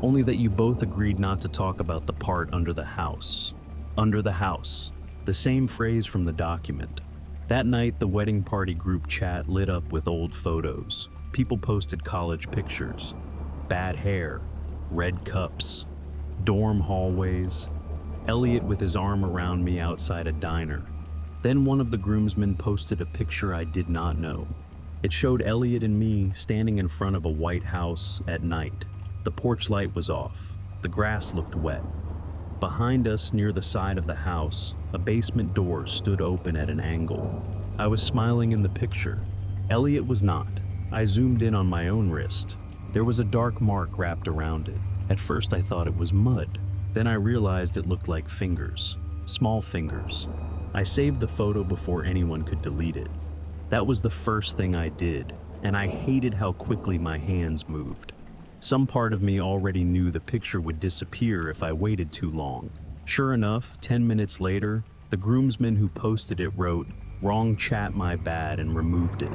"Only that you both agreed not to talk about the part under the house." Under the house. The same phrase from the document. That night, the wedding party group chat lit up with old photos. People posted college pictures. Bad hair. Red cups. Dorm hallways. Elliot with his arm around me outside a diner. Then one of the groomsmen posted a picture I did not know. It showed Elliot and me standing in front of a white house at night. The porch light was off. The grass looked wet. Behind us, near the side of the house, a basement door stood open at an angle. I was smiling in the picture. Elliot was not. I zoomed in on my own wrist. There was a dark mark wrapped around it. At first I thought it was mud. Then I realized it looked like fingers. Small fingers. I saved the photo before anyone could delete it. That was the first thing I did, and I hated how quickly my hands moved. Some part of me already knew the picture would disappear if I waited too long. Sure enough, 10 minutes later, the groomsman who posted it wrote, "Wrong chat, my bad," and removed it.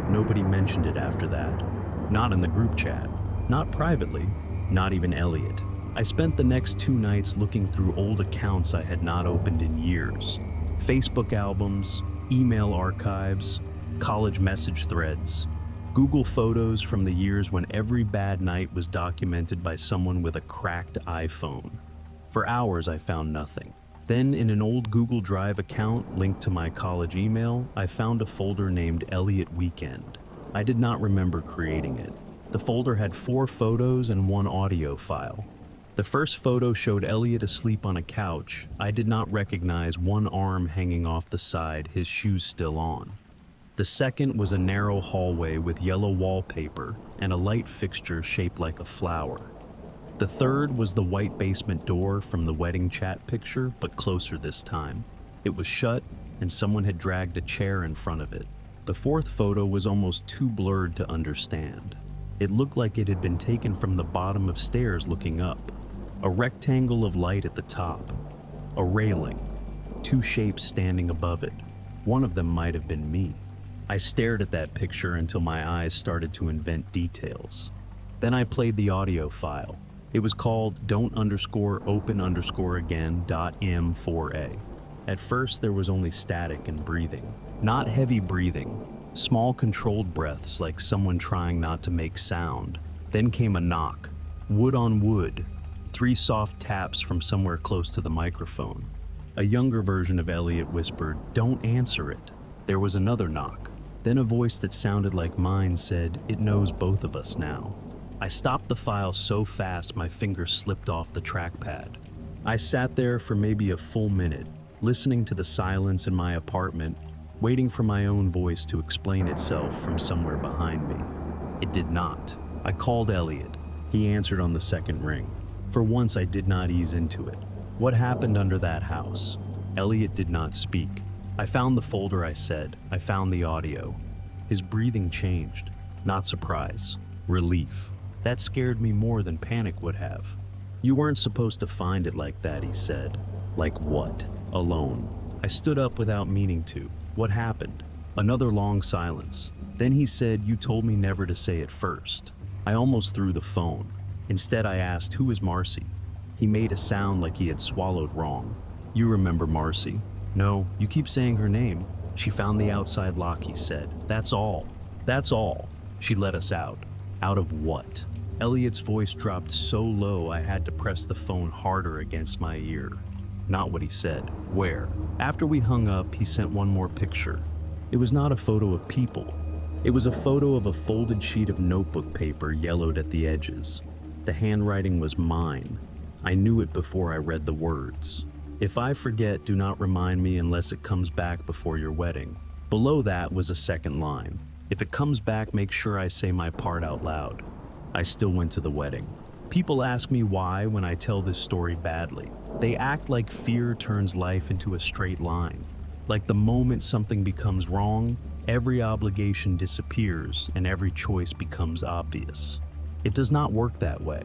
Nobody mentioned it after that. Not in the group chat. Not privately. Not even Elliot. I spent the next 2 nights looking through old accounts I had not opened in years. Facebook albums, email archives, college message threads, Google photos from the years when every bad night was documented by someone with a cracked iPhone. For hours, I found nothing. Then, in an old Google Drive account linked to my college email, I found a folder named Elliot Weekend. I did not remember creating it. The folder had 4 photos and 1 audio file. The first photo showed Elliot asleep on a couch. I did not recognize one arm hanging off the side, his shoes still on. The second was a narrow hallway with yellow wallpaper and a light fixture shaped like a flower. The third was the white basement door from the wedding chat picture, but closer this time. It was shut, and someone had dragged a chair in front of it. The fourth photo was almost too blurred to understand. It looked like it had been taken from the bottom of stairs looking up. A rectangle of light at the top. A railing. 2 shapes standing above it. One of them might have been me. I stared at that picture until my eyes started to invent details. Then I played the audio file. It was called don't_open_again.m4a. At first, there was only static and breathing. Not heavy breathing. Small controlled breaths like someone trying not to make sound. Then came a knock. Wood on wood. 3 soft taps from somewhere close to the microphone. A younger version of Elliot whispered, "Don't answer it." There was another knock. Then a voice that sounded like mine said, "It knows both of us now." I stopped the file so fast my fingers slipped off the trackpad. I sat there for maybe a full minute, listening to the silence in my apartment, waiting for my own voice to explain itself from somewhere behind me. It did not. I called Elliot. He answered on the second ring. For once, I did not ease into it. What happened under that house? Elliot did not speak. I found the folder, I said. I found the audio. His breathing changed. Not surprise. Relief. That scared me more than panic would have. "You weren't supposed to find it like that," he said. "Like what?" "Alone." I stood up without meaning to. "What happened?" Another long silence. Then he said, "You told me never to say it first." I almost threw the phone. Instead, I asked, "Who is Marcy?" He made a sound like he had swallowed wrong. "You remember Marcy?" "No, you keep saying her name." "She found the outside lock," he said. "That's all. That's all. She let us out." "Out of what?" Elliot's voice dropped so low I had to press the phone harder against my ear. Not what he said. "Where?" After we hung up, he sent one more picture. It was not a photo of people. It was a photo of a folded sheet of notebook paper yellowed at the edges. The handwriting was mine. I knew it before I read the words. "If I forget, do not remind me unless it comes back before your wedding." Below that was a second line. "If it comes back, make sure I say my part out loud." I still went to the wedding. People ask me why when I tell this story badly. They act like fear turns life into a straight line. Like the moment something becomes wrong, every obligation disappears and every choice becomes obvious. It does not work that way.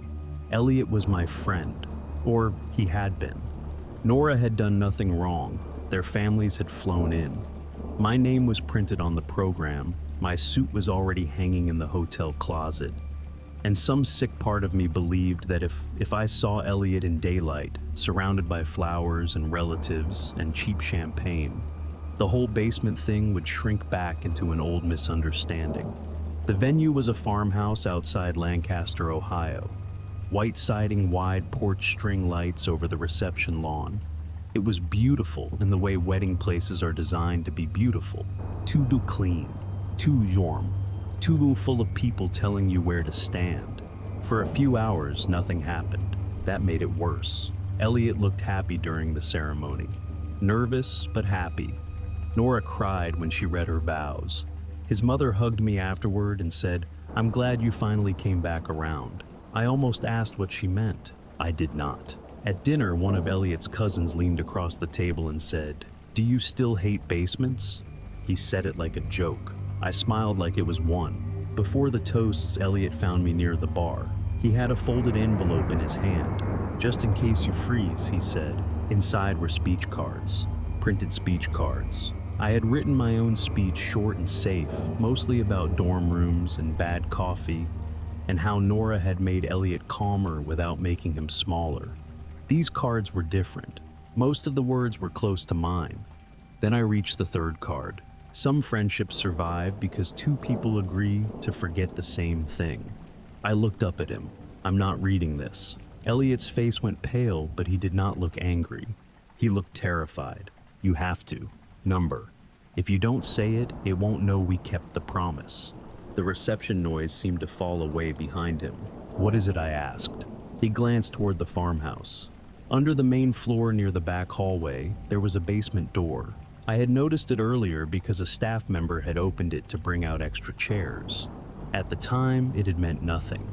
Elliot was my friend, or he had been. Nora had done nothing wrong. Their families had flown in. My name was printed on the program. My suit was already hanging in the hotel closet. And some sick part of me believed that if I saw Elliot in daylight, surrounded by flowers and relatives and cheap champagne, the whole basement thing would shrink back into an old misunderstanding. The venue was a farmhouse outside Lancaster, Ohio. White siding, wide porch string lights over the reception lawn. It was beautiful in the way wedding places are designed to be beautiful. Tout clean, tout warm. Too full of people telling you where to stand. For a few hours, nothing happened. That made it worse. Elliot looked happy during the ceremony. Nervous, but happy. Nora cried when she read her vows. His mother hugged me afterward and said, "I'm glad you finally came back around." I almost asked what she meant. I did not. At dinner, one of Elliot's cousins leaned across the table and said, "Do you still hate basements?" He said it like a joke. I smiled like it was one. Before the toasts, Elliot found me near the bar. He had a folded envelope in his hand. "Just in case you freeze," he said. Inside were speech cards. Printed speech cards. I had written my own speech, short and safe, mostly about dorm rooms and bad coffee, and how Nora had made Elliot calmer without making him smaller. These cards were different. Most of the words were close to mine. Then I reached the third card. Some friendships survive because two people agree to forget the same thing. I looked up at him. I'm not reading this. Elliot's face went pale, but he did not look angry. He looked terrified. You have to. Number. If you don't say it, it won't know we kept the promise. The reception noise seemed to fall away behind him. What is it? I asked. He glanced toward the farmhouse. Under the main floor near the back hallway, there was a basement door. I had noticed it earlier because a staff member had opened it to bring out extra chairs. At the time, it had meant nothing.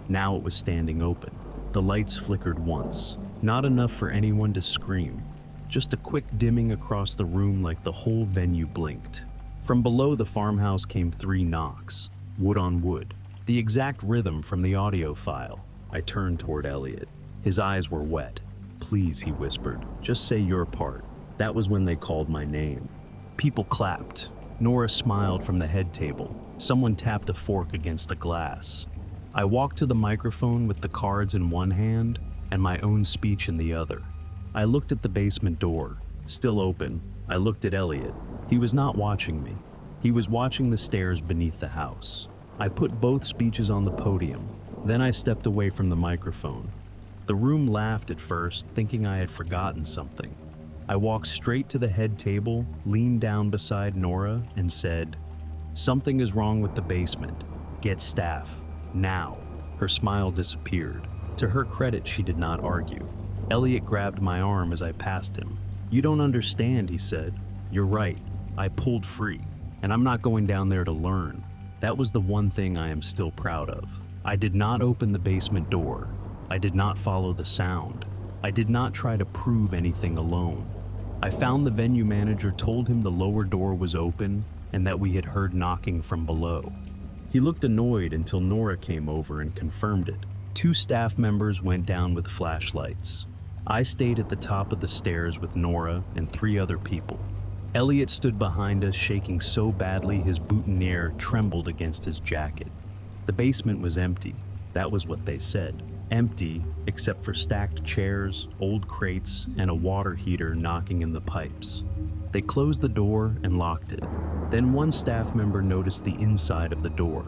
Now it was standing open. The lights flickered once, not enough for anyone to scream. Just a quick dimming across the room like the whole venue blinked. From below the farmhouse came 3 knocks, wood on wood, the exact rhythm from the audio file. I turned toward Elliot. His eyes were wet. Please, he whispered, just say your part. That was when they called my name. People clapped. Nora smiled from the head table. Someone tapped a fork against a glass. I walked to the microphone with the cards in one hand and my own speech in the other. I looked at the basement door, still open. I looked at Elliot. He was not watching me. He was watching the stairs beneath the house. I put both speeches on the podium. Then I stepped away from the microphone. The room laughed at first, thinking I had forgotten something. I walked straight to the head table, leaned down beside Nora, and said, "Something is wrong with the basement. Get staff. Now." Her smile disappeared. To her credit, she did not argue. Elliot grabbed my arm as I passed him. "You don't understand," he said. "You're right. I pulled free, and I'm not going down there to learn." That was the one thing I am still proud of. I did not open the basement door. I did not follow the sound. I did not try to prove anything alone. I found the venue manager, told him the lower door was open and that we had heard knocking from below. He looked annoyed until Nora came over and confirmed it. 2 staff members went down with flashlights. I stayed at the top of the stairs with Nora and 3 other people. Elliot stood behind us, shaking so badly his boutonniere trembled against his jacket. The basement was empty. That was what they said. Empty, except for stacked chairs, old crates, and a water heater knocking in the pipes. They closed the door and locked it. Then one staff member noticed the inside of the door.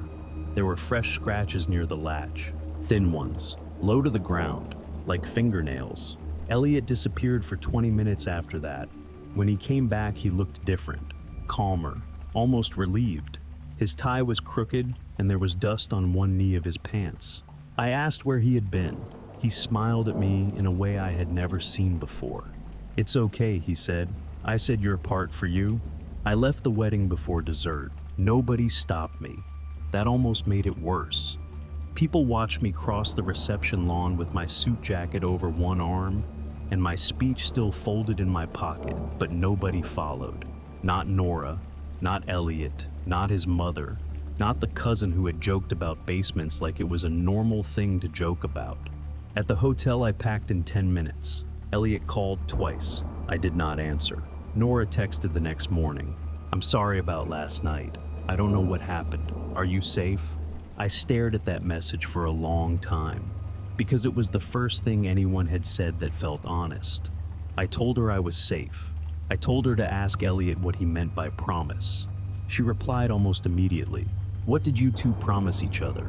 There were fresh scratches near the latch, thin ones, low to the ground, like fingernails. Elliot disappeared for 20 minutes after that. When he came back, he looked different, calmer, almost relieved. His tie was crooked, and there was dust on one knee of his pants. I asked where he had been. He smiled at me in a way I had never seen before. "It's okay," he said. "I said your part for you." I left the wedding before dessert. Nobody stopped me. That almost made it worse. People watched me cross the reception lawn with my suit jacket over one arm and my speech still folded in my pocket, but nobody followed. Not Nora, not Elliot, not his mother, not the cousin who had joked about basements like it was a normal thing to joke about. At the hotel, I packed in 10 minutes. Elliot called twice. I did not answer. Nora texted the next morning. "I'm sorry about last night. I don't know what happened. Are you safe?" I stared at that message for a long time, because it was the first thing anyone had said that felt honest. I told her I was safe. I told her to ask Elliot what he meant by promise. She replied almost immediately. "What did you two promise each other?"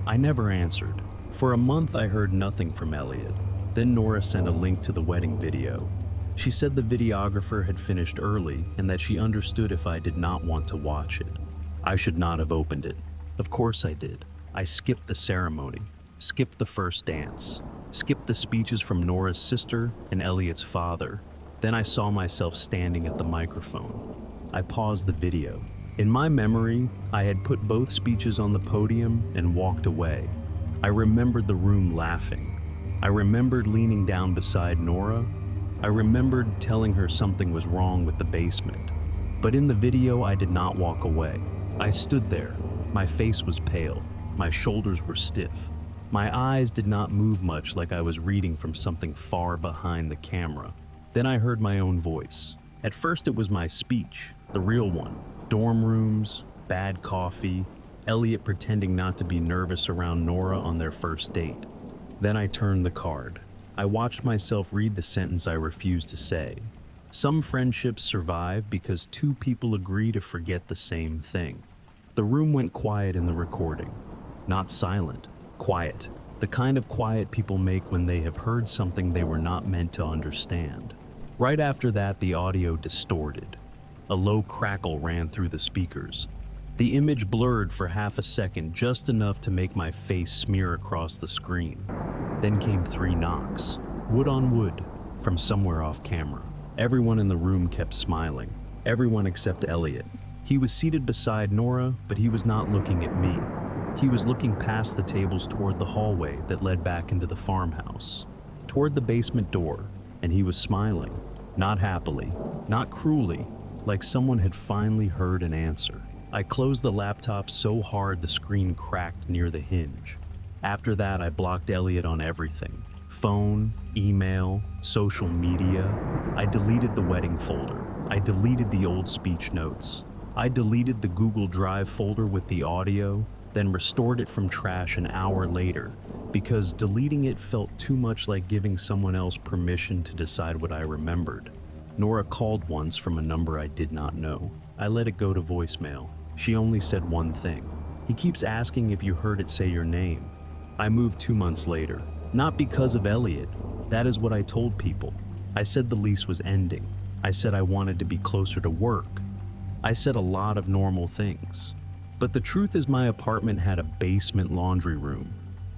I never answered. For a month I heard nothing from Elliot. Then Nora sent a link to the wedding video. She said the videographer had finished early and that she understood if I did not want to watch it. I should not have opened it. Of course I did. I skipped the ceremony, skipped the first dance, skipped the speeches from Nora's sister and Elliot's father. Then I saw myself standing at the microphone. I paused the video. In my memory, I had put both speeches on the podium and walked away. I remembered the room laughing. I remembered leaning down beside Nora. I remembered telling her something was wrong with the basement. But in the video, I did not walk away. I stood there. My face was pale. My shoulders were stiff. My eyes did not move much, like I was reading from something far behind the camera. Then I heard my own voice. At first it was my speech, the real one. Dorm rooms, bad coffee, Elliot pretending not to be nervous around Nora on their first date. Then I turned the card. I watched myself read the sentence I refused to say. Some friendships survive because two people agree to forget the same thing. The room went quiet in the recording. Not silent, quiet. The kind of quiet people make when they have heard something they were not meant to understand. Right after that, the audio distorted. A low crackle ran through the speakers. The image blurred for half a second, just enough to make my face smear across the screen. Then came 3 knocks, wood on wood, from somewhere off camera. Everyone in the room kept smiling. Everyone except Elliot. He was seated beside Nora, but he was not looking at me. He was looking past the tables toward the hallway that led back into the farmhouse, toward the basement door, and he was smiling, not happily, not cruelly, like someone had finally heard an answer. I closed the laptop so hard the screen cracked near the hinge. After that, I blocked Elliot on everything. Phone, email, social media. I deleted the wedding folder. I deleted the old speech notes. I deleted the Google Drive folder with the audio, then restored it from trash an hour later, because deleting it felt too much like giving someone else permission to decide what I remembered. Nora called once from a number I did not know. I let it go to voicemail. She only said one thing. He keeps asking if you heard it say your name. I moved 2 months later. Not because of Elliot. That is what I told people. I said the lease was ending. I said I wanted to be closer to work. I said a lot of normal things. But the truth is my apartment had a basement laundry room,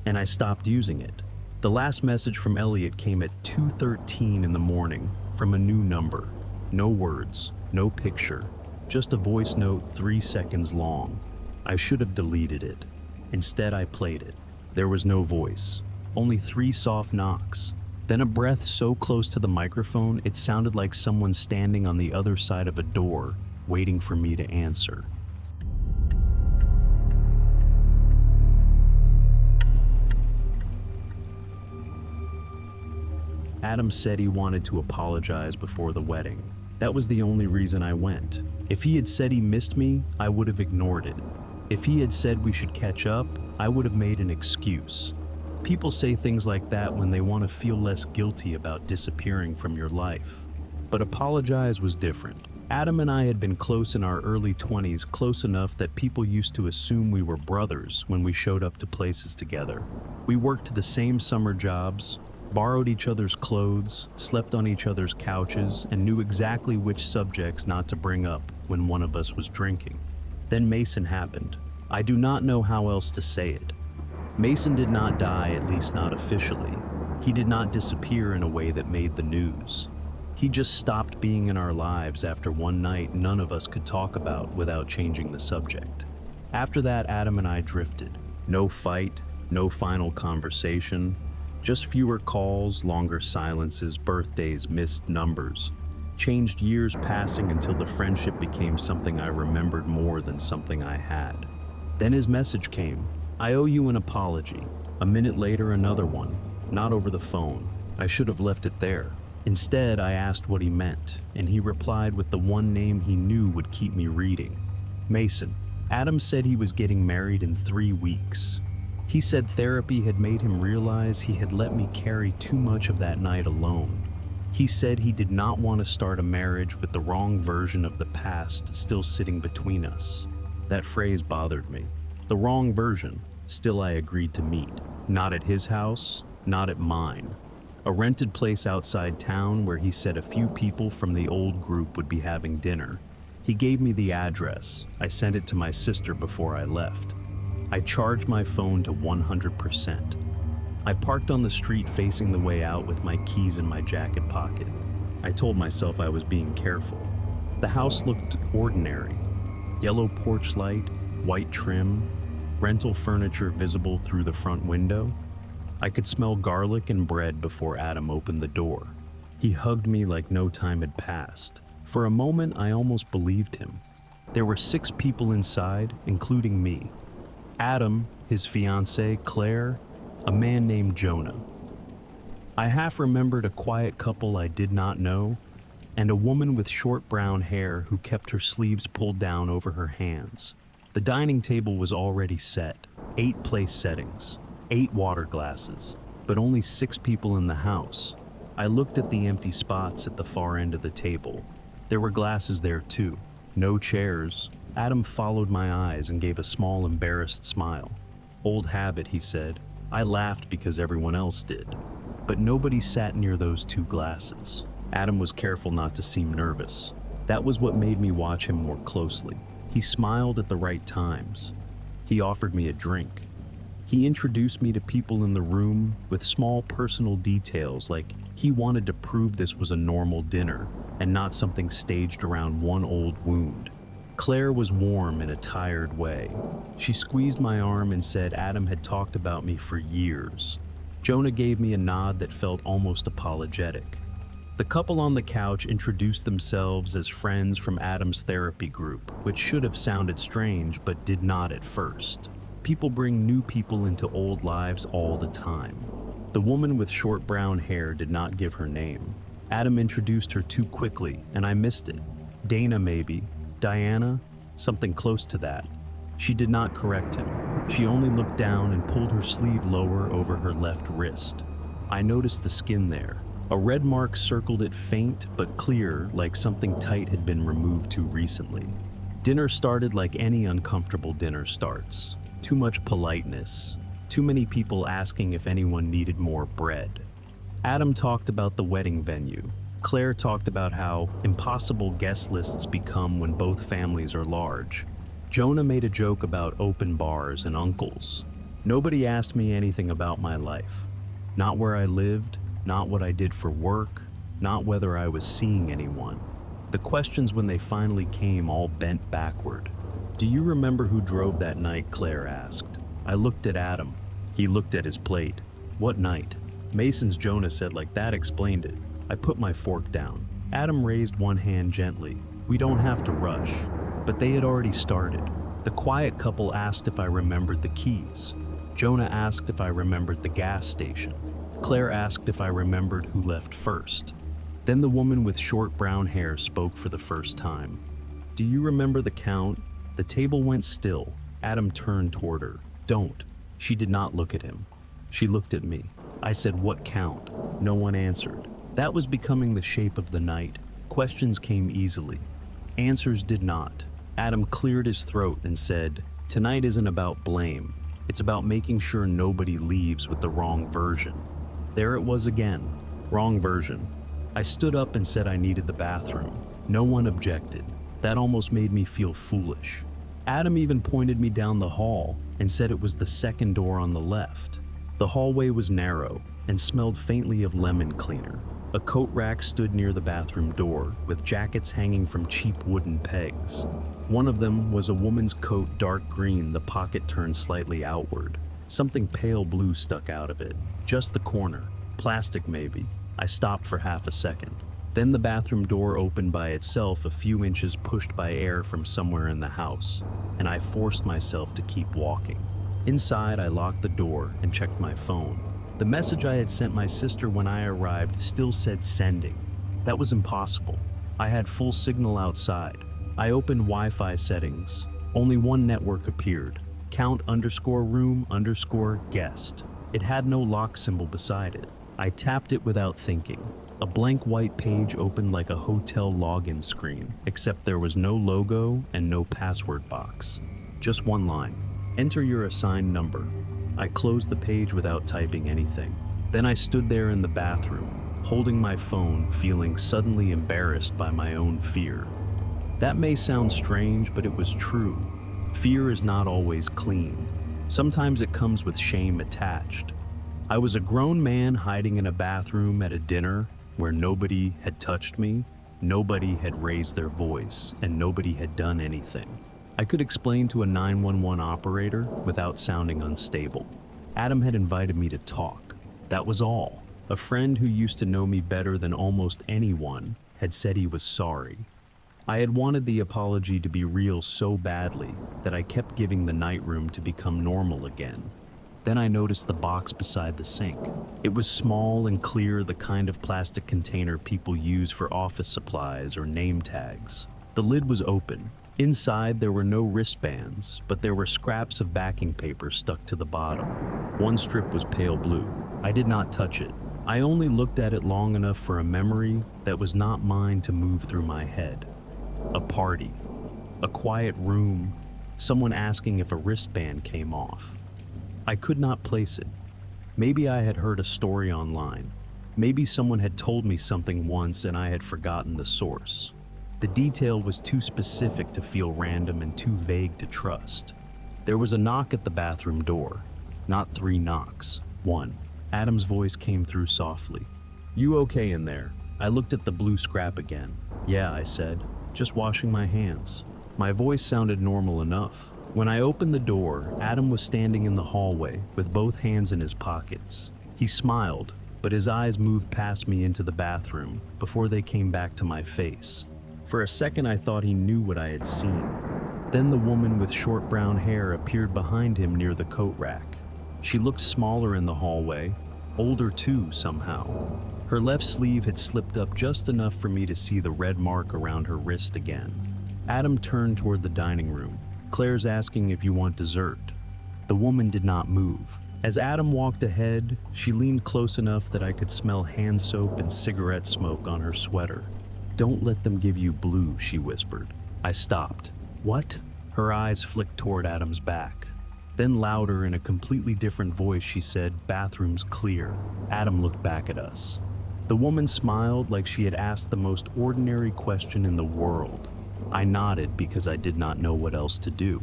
and I stopped using it. The last message from Elliot came at 2:13 in the morning from a new number. No words, no picture, just a voice note 3 seconds long. I should have deleted it. Instead, I played it. There was no voice, only 3 soft knocks. Then a breath so close to the microphone it sounded like someone standing on the other side of a door, waiting for me to answer. Adam said he wanted to apologize before the wedding. That was the only reason I went. If he had said he missed me, I would have ignored it. If he had said we should catch up, I would have made an excuse. People say things like that when they want to feel less guilty about disappearing from your life. But apologize was different. Adam and I had been close in our early 20s, close enough that people used to assume we were brothers when we showed up to places together. We worked the same summer jobs, borrowed each other's clothes, slept on each other's couches, and knew exactly which subjects not to bring up when one of us was drinking. Then Mason happened. I do not know how else to say it. Mason did not die, at least not officially. He did not disappear in a way that made the news. He just stopped being in our lives after one night none of us could talk about without changing the subject. After that, Adam and I drifted. No fight, no final conversation, just fewer calls, longer silences, birthdays, missed numbers. Changed years passing until the friendship became something I remembered more than something I had. Then his message came. I owe you an apology. A minute later, another one. Not over the phone. I should have left it there. Instead, I asked what he meant, and he replied with the one name he knew would keep me reading. Mason. Adam said he was getting married in 3 weeks. He said therapy had made him realize he had let me carry too much of that night alone. He said he did not want to start a marriage with the wrong version of the past still sitting between us. That phrase bothered me. The wrong version. Still, I agreed to meet. Not at his house, not at mine. A rented place outside town where he said a few people from the old group would be having dinner. He gave me the address. I sent it to my sister before I left. I charged my phone to 100%. I parked on the street facing the way out with my keys in my jacket pocket. I told myself I was being careful. The house looked ordinary. Yellow porch light, white trim, rental furniture visible through the front window. I could smell garlic and bread before Adam opened the door. He hugged me like no time had passed. For a moment, I almost believed him. There were 6 people inside, including me. Adam, his fiancée, Claire, a man named Jonah. I half remembered a quiet couple I did not know, and a woman with short brown hair who kept her sleeves pulled down over her hands. The dining table was already set, 8 place settings, 8 water glasses, but only 6 people in the house. I looked at the empty spots at the far end of the table. There were glasses there too. No chairs. Adam followed my eyes and gave a small, embarrassed smile. Old habit, he said. I laughed because everyone else did. But nobody sat near those two glasses. Adam was careful not to seem nervous. That was what made me watch him more closely. He smiled at the right times. He offered me a drink. He introduced me to people in the room with small personal details, like he wanted to prove this was a normal dinner and not something staged around one old wound. Claire was warm in a tired way. She squeezed my arm and said Adam had talked about me for years. Jonah gave me a nod that felt almost apologetic. The couple on the couch introduced themselves as friends from Adam's therapy group, which should have sounded strange but did not at first. People bring new people into old lives all the time. The woman with short brown hair did not give her name. Adam introduced her too quickly, and I missed it. Dana maybe. Diana? Something close to that. She did not correct him. She only looked down and pulled her sleeve lower over her left wrist. I noticed the skin there. A red mark circled it, faint but clear, like something tight had been removed too recently. Dinner started like any uncomfortable dinner starts. Too much politeness. Too many people asking if anyone needed more bread. Adam talked about the wedding venue. Claire talked about how impossible guest lists become when both families are large. Jonah made a joke about open bars and uncles. Nobody asked me anything about my life. Not where I lived, not what I did for work, not whether I was seeing anyone. The questions when they finally came all bent backward. "Do you remember who drove that night?" Claire asked. I looked at Adam. He looked at his plate. "What night?" "Mason's," Jonah said, like that explained it. I put my fork down. Adam raised one hand gently. "We don't have to rush." But they had already started. The quiet couple asked if I remembered the keys. Jonah asked if I remembered the gas station. Claire asked if I remembered who left first. Then the woman with short brown hair spoke for the first time. "Do you remember the count?" The table went still. Adam turned toward her. "Don't." She did not look at him. She looked at me. I said, "What count?" No one answered. That was becoming the shape of the night. Questions came easily. Answers did not. Adam cleared his throat and said, "Tonight isn't about blame. It's about making sure nobody leaves with the wrong version." There it was again. Wrong version. I stood up and said I needed the bathroom. No one objected. That almost made me feel foolish. Adam even pointed me down the hall and said it was the second door on the left. The hallway was narrow and smelled faintly of lemon cleaner. A coat rack stood near the bathroom door, with jackets hanging from cheap wooden pegs. One of them was a woman's coat, dark green, the pocket turned slightly outward. Something pale blue stuck out of it. Just the corner. Plastic maybe. I stopped for half a second. Then the bathroom door opened by itself, a few inches pushed by air from somewhere in the house, and I forced myself to keep walking. Inside, I locked the door and checked my phone. The message I had sent my sister when I arrived still said sending. That was impossible. I had full signal outside. I opened Wi-Fi settings. Only one network appeared. count_room_guest. It had no lock symbol beside it. I tapped it without thinking. A blank white page opened like a hotel login screen, except there was no logo and no password box. Just one line. Enter your assigned number. I closed the page without typing anything. Then I stood there in the bathroom, holding my phone, feeling suddenly embarrassed by my own fear. That may sound strange, but it was true. Fear is not always clean. Sometimes it comes with shame attached. I was a grown man hiding in a bathroom at a dinner where nobody had touched me, nobody had raised their voice, and nobody had done anything. I could explain to a 911 operator without sounding unstable. Adam had invited me to talk. That was all. A friend who used to know me better than almost anyone had said he was sorry. I had wanted the apology to be real so badly that I kept giving the night room to become normal again. Then I noticed the box beside the sink. It was small and clear, the kind of plastic container people use for office supplies or name tags. The lid was open. Inside, there were no wristbands, but there were scraps of backing paper stuck to the bottom. One strip was pale blue. I did not touch it. I only looked at it long enough for a memory that was not mine to move through my head. A party, a quiet room, someone asking if a wristband came off. I could not place it. Maybe I had heard a story online. Maybe someone had told me something once and I had forgotten the source. The detail was too specific to feel random and too vague to trust. There was a knock at the bathroom door. Not 3 knocks. 1. Adam's voice came through softly. "You okay in there?" I looked at the blue scrap again. "Yeah," I said. "Just washing my hands." My voice sounded normal enough. When I opened the door, Adam was standing in the hallway with both hands in his pockets. He smiled, but his eyes moved past me into the bathroom before they came back to my face. For a second I thought he knew what I had seen. Then the woman with short brown hair appeared behind him near the coat rack. She looked smaller in the hallway, older too somehow. Her left sleeve had slipped up just enough for me to see the red mark around her wrist again. Adam turned toward the dining room. "Claire's asking if you want dessert." The woman did not move. As Adam walked ahead, she leaned close enough that I could smell hand soap and cigarette smoke on her sweater. "Don't let them give you blue," she whispered. I stopped. "What?" Her eyes flicked toward Adam's back. Then louder in a completely different voice she said, "Bathroom's clear." Adam looked back at us. The woman smiled like she had asked the most ordinary question in the world. I nodded because I did not know what else to do.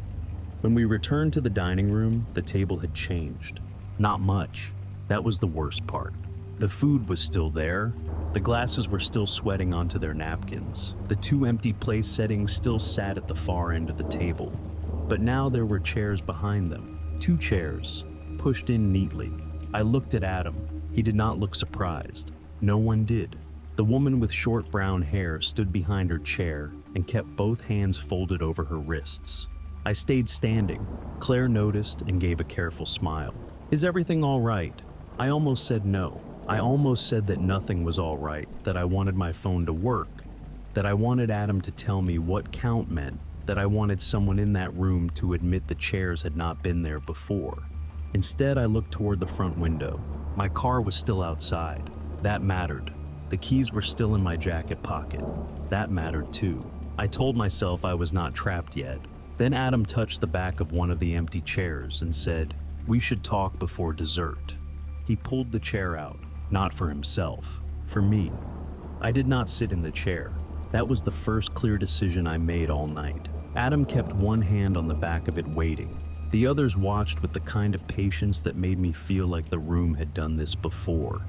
When we returned to the dining room, the table had changed. Not much. That was the worst part. The food was still there. The glasses were still sweating onto their napkins. The 2 empty place settings still sat at the far end of the table. But now there were chairs behind them. 2 chairs, pushed in neatly. I looked at Adam. He did not look surprised. No one did. The woman with short brown hair stood behind her chair and kept both hands folded over her wrists. I stayed standing. Claire noticed and gave a careful smile. "Is everything all right?" I almost said no. I almost said that nothing was all right, that I wanted my phone to work, that I wanted Adam to tell me what count meant, that I wanted someone in that room to admit the chairs had not been there before. Instead, I looked toward the front window. My car was still outside. That mattered. The keys were still in my jacket pocket. That mattered too. I told myself I was not trapped yet. Then Adam touched the back of one of the empty chairs and said, "We should talk before dessert." He pulled the chair out, not for himself, for me. I did not sit in the chair. That was the first clear decision I made all night. Adam kept one hand on the back of it waiting. The others watched with the kind of patience that made me feel like the room had done this before.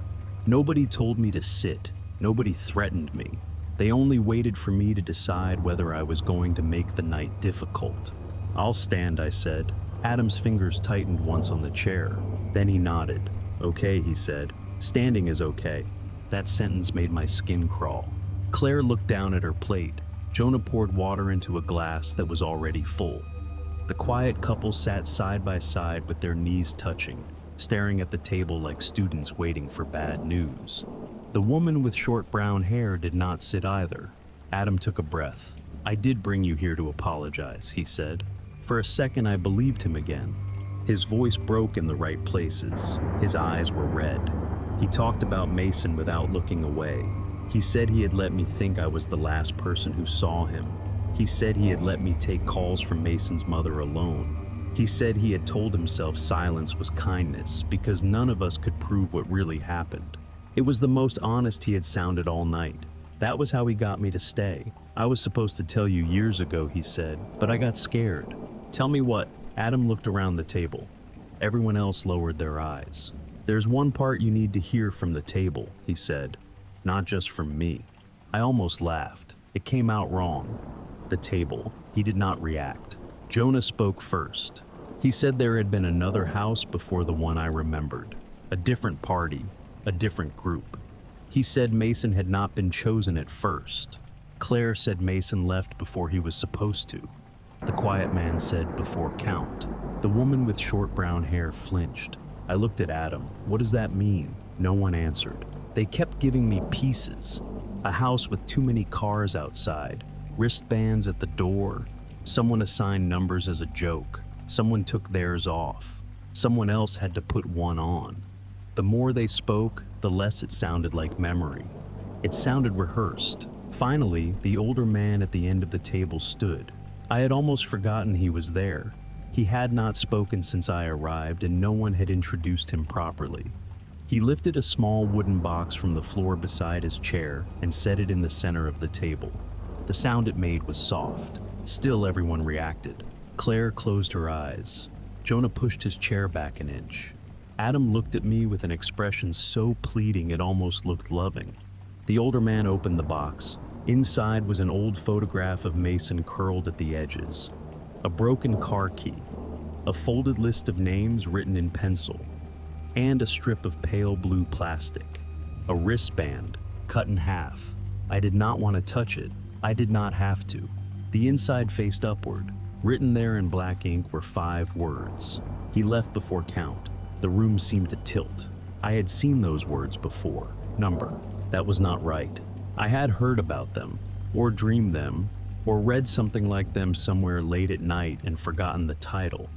Nobody told me to sit. Nobody threatened me. They only waited for me to decide whether I was going to make the night difficult. "I'll stand," I said. Adam's fingers tightened once on the chair. Then he nodded. "Okay," he said. "Standing is okay." That sentence made my skin crawl. Claire looked down at her plate. Jonah poured water into a glass that was already full. The quiet couple sat side by side with their knees touching, staring at the table like students waiting for bad news. The woman with short brown hair did not sit either. Adam took a breath. "I did bring you here to apologize," he said. For a second I believed him again. His voice broke in the right places. His eyes were red. He talked about Mason without looking away. He said he had let me think I was the last person who saw him. He said he had let me take calls from Mason's mother alone. He said he had told himself silence was kindness because none of us could prove what really happened. It was the most honest he had sounded all night. That was how he got me to stay. "I was supposed to tell you years ago," he said, "but I got scared." "Tell me what?" Adam looked around the table. Everyone else lowered their eyes. "There's one part you need to hear from the table," he said. "Not just from me." I almost laughed. It came out wrong. The table. He did not react. Jonah spoke first. He said there had been another house before the one I remembered. A different party. A different group. He said Mason had not been chosen at first. Claire said Mason left before he was supposed to. The quiet man said before count. The woman with short brown hair flinched. I looked at Adam. "What does that mean?" No one answered. They kept giving me pieces. A house with too many cars outside. Wristbands at the door. Someone assigned numbers as a joke. Someone took theirs off. Someone else had to put one on. The more they spoke, the less it sounded like memory. It sounded rehearsed. Finally, the older man at the end of the table stood. I had almost forgotten he was there. He had not spoken since I arrived, and no one had introduced him properly. He lifted a small wooden box from the floor beside his chair and set it in the center of the table. The sound it made was soft. Still, everyone reacted. Claire closed her eyes. Jonah pushed his chair back an inch. Adam looked at me with an expression so pleading it almost looked loving. The older man opened the box. Inside was an old photograph of Mason curled at the edges, a broken car key, a folded list of names written in pencil, and a strip of pale blue plastic, a wristband cut in half. I did not want to touch it. I did not have to. The inside faced upward. Written there in black ink were 5 words. He left before count. The room seemed to tilt. I had seen those words before. Number. That was not right. I had heard about them, or dreamed them, or read something like them somewhere late at night and forgotten the title.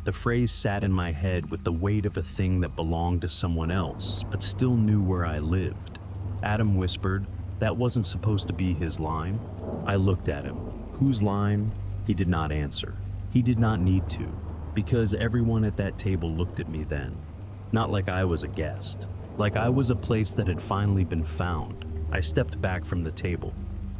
The phrase sat in my head with the weight of a thing that belonged to someone else, but still knew where I lived. Adam whispered, "That wasn't supposed to be his line." I looked at him. Whose line? He did not answer. He did not need to, because everyone at that table looked at me then. Not like I was a guest, like I was a place that had finally been found. I stepped back from the table.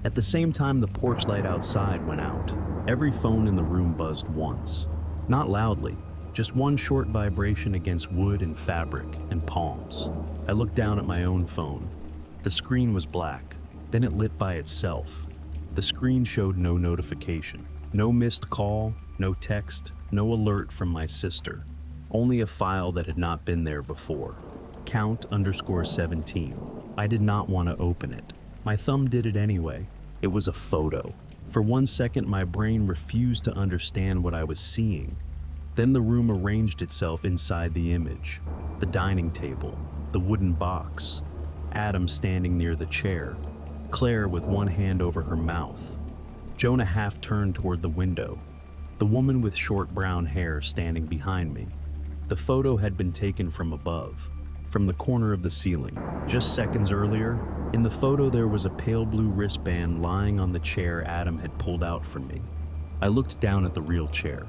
At the same time, the porch light outside went out. Every phone in the room buzzed once. Not loudly, just one short vibration against wood and fabric and palms. I looked down at my own phone. The screen was black. Then it lit by itself. The screen showed no notification. No missed call, no text, no alert from my sister. Only a file that had not been there before. Count_17. I did not want to open it. My thumb did it anyway. It was a photo. For 1 second, my brain refused to understand what I was seeing. Then the room arranged itself inside the image. The dining table, the wooden box, Adam standing near the chair, Claire with one hand over her mouth, Jonah half turned toward the window, the woman with short brown hair standing behind me. The photo had been taken from above, from the corner of the ceiling. Just seconds earlier, in the photo there was a pale blue wristband lying on the chair Adam had pulled out from me. I looked down at the real chair.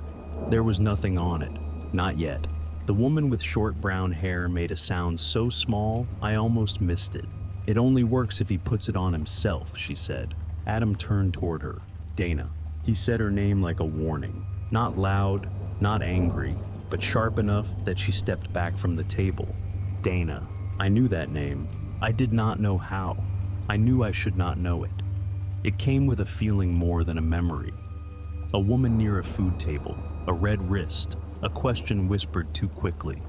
There was nothing on it. Not yet. The woman with short brown hair made a sound so small, I almost missed it. "It only works if he puts it on himself," she said. Adam turned toward her. "Dana." He said her name like a warning. Not loud, not angry, but sharp enough that she stepped back from the table. Dana. I knew that name. I did not know how. I knew I should not know it. It came with a feeling more than a memory. A woman near a food table, a red wrist, a question whispered too quickly.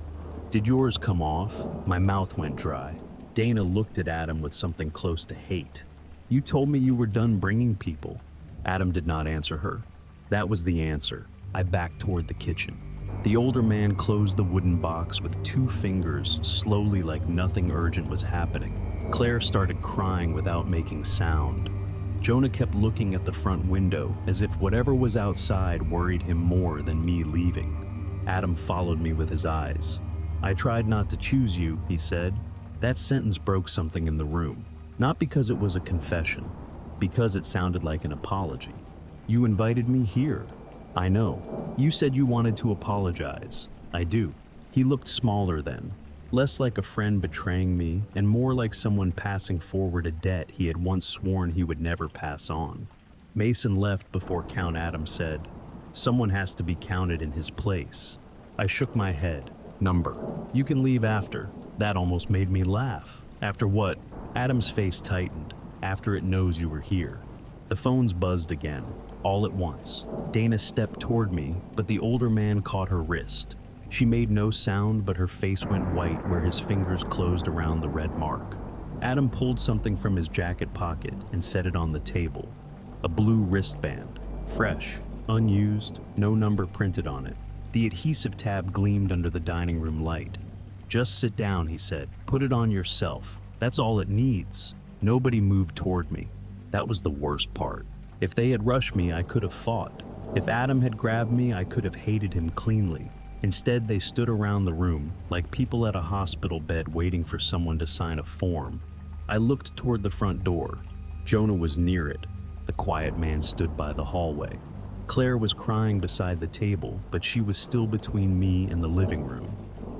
"Did yours come off?" My mouth went dry. Dana looked at Adam with something close to hate. "You told me you were done bringing people." Adam did not answer her. That was the answer. I backed toward the kitchen. The older man closed the wooden box with 2 fingers, slowly, like nothing urgent was happening. Claire started crying without making sound. Jonah kept looking at the front window, as if whatever was outside worried him more than me leaving. Adam followed me with his eyes. "I tried not to choose you," he said. That sentence broke something in the room. Not because it was a confession, because it sounded like an apology. "You invited me here." "I know. You said you wanted to apologize." "I do." He looked smaller then, less like a friend betraying me and more like someone passing forward a debt he had once sworn he would never pass on. Mason left before Count Adam said, "Someone has to be counted in his place." I shook my head. "Number. You can leave after." That almost made me laugh. "After what?" Adam's face tightened. "After it knows you were here." The phones buzzed again, all at once. Dana stepped toward me, but the older man caught her wrist. She made no sound, but her face went white where his fingers closed around the red mark. Adam pulled something from his jacket pocket and set it on the table. A blue wristband, fresh, unused, no number printed on it. The adhesive tab gleamed under the dining room light. "Just sit down," he said. "Put it on yourself. That's all it needs." Nobody moved toward me. That was the worst part. If they had rushed me, I could have fought. If Adam had grabbed me, I could have hated him cleanly. Instead, they stood around the room like people at a hospital bed waiting for someone to sign a form. I looked toward the front door. Jonah was near it. The quiet man stood by the hallway. Claire was crying beside the table, but she was still between me and the living room.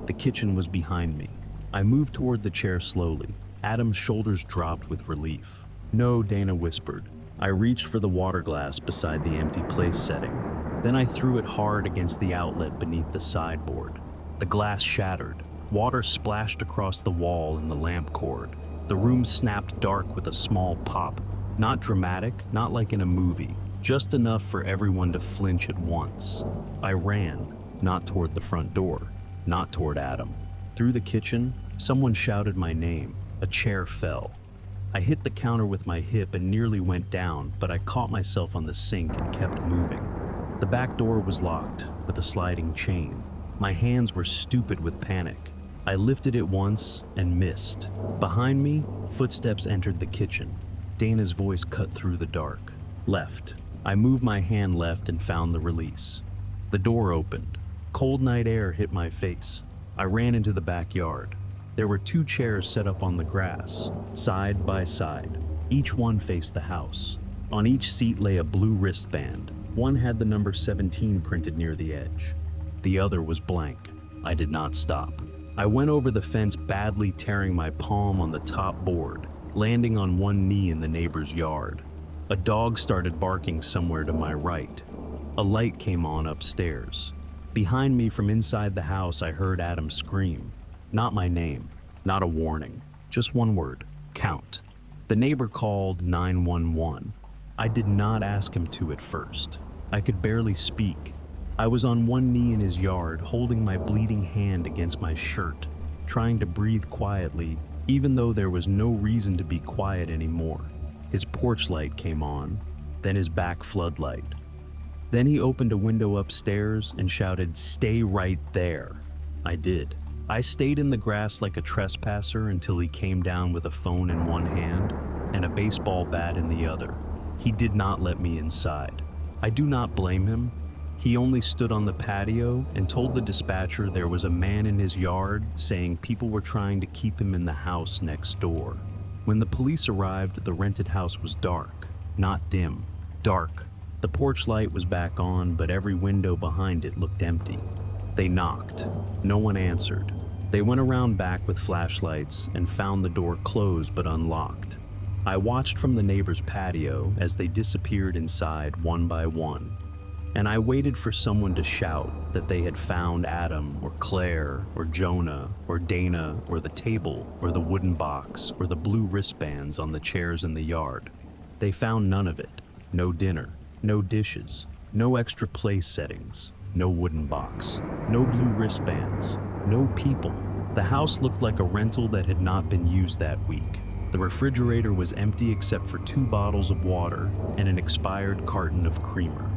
The kitchen was behind me. I moved toward the chair slowly. Adam's shoulders dropped with relief. "No," Dana whispered. I reached for the water glass beside the empty place setting. Then I threw it hard against the outlet beneath the sideboard. The glass shattered. Water splashed across the wall and the lamp cord. The room snapped dark with a small pop. Not dramatic, not like in a movie, just enough for everyone to flinch at once. I ran, not toward the front door, not toward Adam. Through the kitchen, someone shouted my name. A chair fell. I hit the counter with my hip and nearly went down, but I caught myself on the sink and kept moving. The back door was locked, with a sliding chain. My hands were stupid with panic. I lifted it once and missed. Behind me, footsteps entered the kitchen. Dana's voice cut through the dark. Left. I moved my hand left and found the release. The door opened. Cold night air hit my face. I ran into the backyard. There were 2 chairs set up on the grass, side by side. Each one faced the house. On each seat lay a blue wristband. One had the number 17 printed near the edge. The other was blank. I did not stop. I went over the fence, badly tearing my palm on the top board, landing on one knee in the neighbor's yard. A dog started barking somewhere to my right. A light came on upstairs. Behind me from inside the house, I heard Adam scream. Not my name, not a warning, just one word: count. The neighbor called 911. I did not ask him to at first. I could barely speak. I was on one knee in his yard, holding my bleeding hand against my shirt, trying to breathe quietly, even though there was no reason to be quiet anymore. His porch light came on, then his back floodlight. Then he opened a window upstairs and shouted, "Stay right there." I did. I stayed in the grass like a trespasser until he came down with a phone in one hand and a baseball bat in the other. He did not let me inside. I do not blame him. He only stood on the patio and told the dispatcher there was a man in his yard, saying people were trying to keep him in the house next door. When the police arrived, the rented house was dark, not dim, dark. The porch light was back on, but every window behind it looked empty. They knocked. No one answered. They went around back with flashlights and found the door closed but unlocked. I watched from the neighbor's patio as they disappeared inside one by one. And I waited for someone to shout that they had found Adam or Claire or Jonah or Dana or the table or the wooden box or the blue wristbands on the chairs in the yard. They found none of it. No dinner, no dishes, no extra place settings, no wooden box, no blue wristbands, no people. The house looked like a rental that had not been used that week. The refrigerator was empty except for 2 bottles of water and an expired carton of creamer.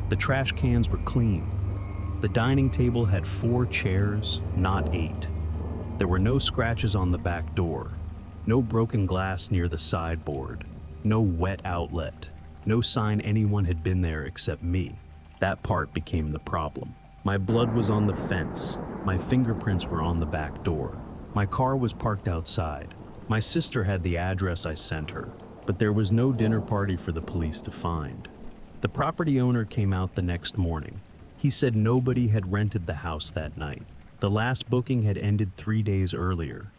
The trash cans were clean. The dining table had 4 chairs, not 8. There were no scratches on the back door, no broken glass near the sideboard, no wet outlet, no sign anyone had been there except me. That part became the problem. My blood was on the fence. My fingerprints were on the back door. My car was parked outside. My sister had the address I sent her, but there was no dinner party for the police to find. The property owner came out the next morning. He said nobody had rented the house that night. The last booking had ended 3 days earlier.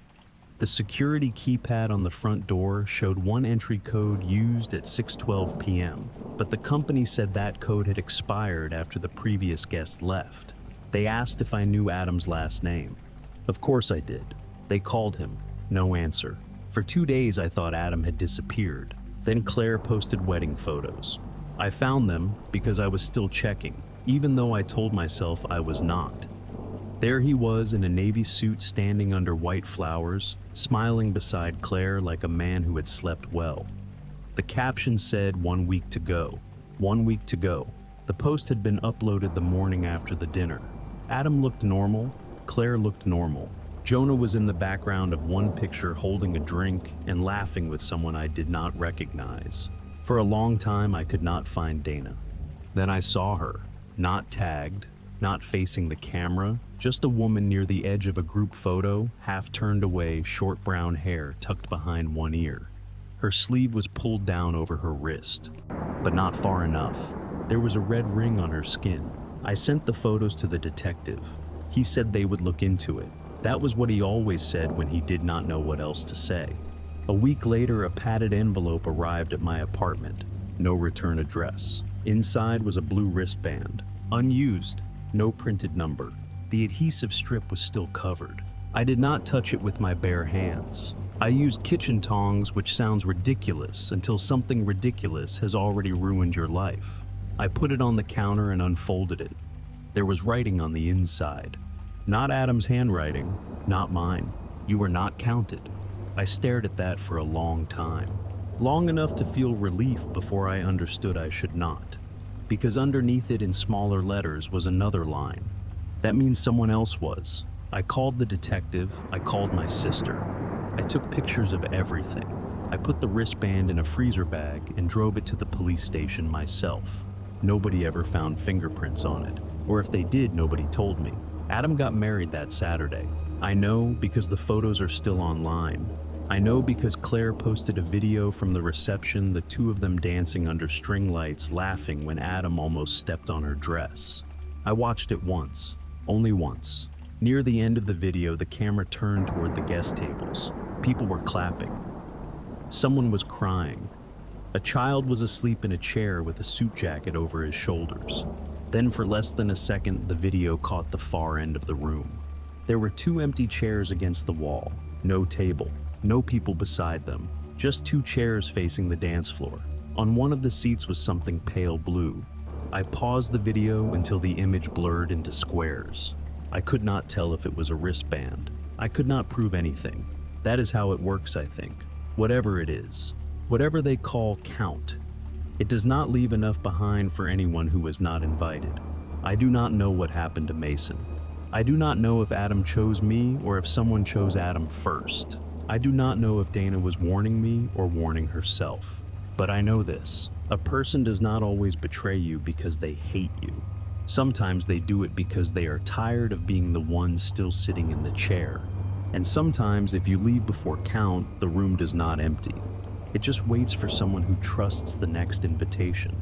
The security keypad on the front door showed one entry code used at 6:12 p.m., but the company said that code had expired after the previous guest left. They asked if I knew Adam's last name. Of course I did. They called him. No answer. For 2 days I thought Adam had disappeared. Then Claire posted wedding photos. I found them because I was still checking, even though I told myself I was not. There he was in a navy suit standing under white flowers, smiling beside Claire like a man who had slept well. The caption said 1 week to go. 1 week to go. The post had been uploaded the morning after the dinner. Adam looked normal. Claire looked normal. Jonah was in the background of one picture holding a drink and laughing with someone I did not recognize. For a long time I could not find Dana. Then I saw her, not tagged, not facing the camera, just a woman near the edge of a group photo, half turned away, short brown hair tucked behind one ear. Her sleeve was pulled down over her wrist, but not far enough. There was a red ring on her skin. I sent the photos to the detective. He said they would look into it. That was what he always said when he did not know what else to say. A week later, a padded envelope arrived at my apartment. No return address. Inside was a blue wristband. Unused. No printed number. The adhesive strip was still covered. I did not touch it with my bare hands. I used kitchen tongs, which sounds ridiculous until something ridiculous has already ruined your life. I put it on the counter and unfolded it. There was writing on the inside. Not Adam's handwriting, not mine. You were not counted. I stared at that for a long time. Long enough to feel relief before I understood I should not. Because underneath it in smaller letters was another line. That means someone else was. I called the detective, I called my sister. I took pictures of everything. I put the wristband in a freezer bag and drove it to the police station myself. Nobody ever found fingerprints on it. Or if they did, nobody told me. Adam got married that Saturday. I know because the photos are still online. I know because Claire posted a video from the reception, the two of them dancing under string lights, laughing when Adam almost stepped on her dress. I watched it once, only once. Near the end of the video, the camera turned toward the guest tables. People were clapping. Someone was crying. A child was asleep in a chair with a suit jacket over his shoulders. Then for less than a second, the video caught the far end of the room. There were two empty chairs against the wall, no table. No people beside them, just two chairs facing the dance floor. On one of the seats was something pale blue. I paused the video until the image blurred into squares. I could not tell if it was a wristband. I could not prove anything. That is how it works, I think. Whatever it is. Whatever they call count. It does not leave enough behind for anyone who was not invited. I do not know what happened to Mason. I do not know if Adam chose me or if someone chose Adam first. I do not know if Dana was warning me or warning herself. But I know this. A person does not always betray you because they hate you. Sometimes they do it because they are tired of being the one still sitting in the chair. And sometimes if you leave before count, the room does not empty. It just waits for someone who trusts the next invitation.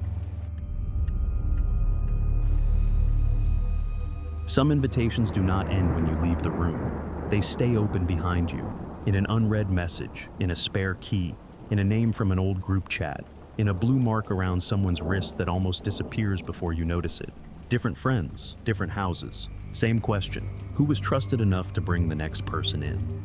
Some invitations do not end when you leave the room. They stay open behind you. In an unread message, in a spare key, in a name from an old group chat, in a blue mark around someone's wrist that almost disappears before you notice it. Different friends, different houses. Same question. Who was trusted enough to bring the next person in?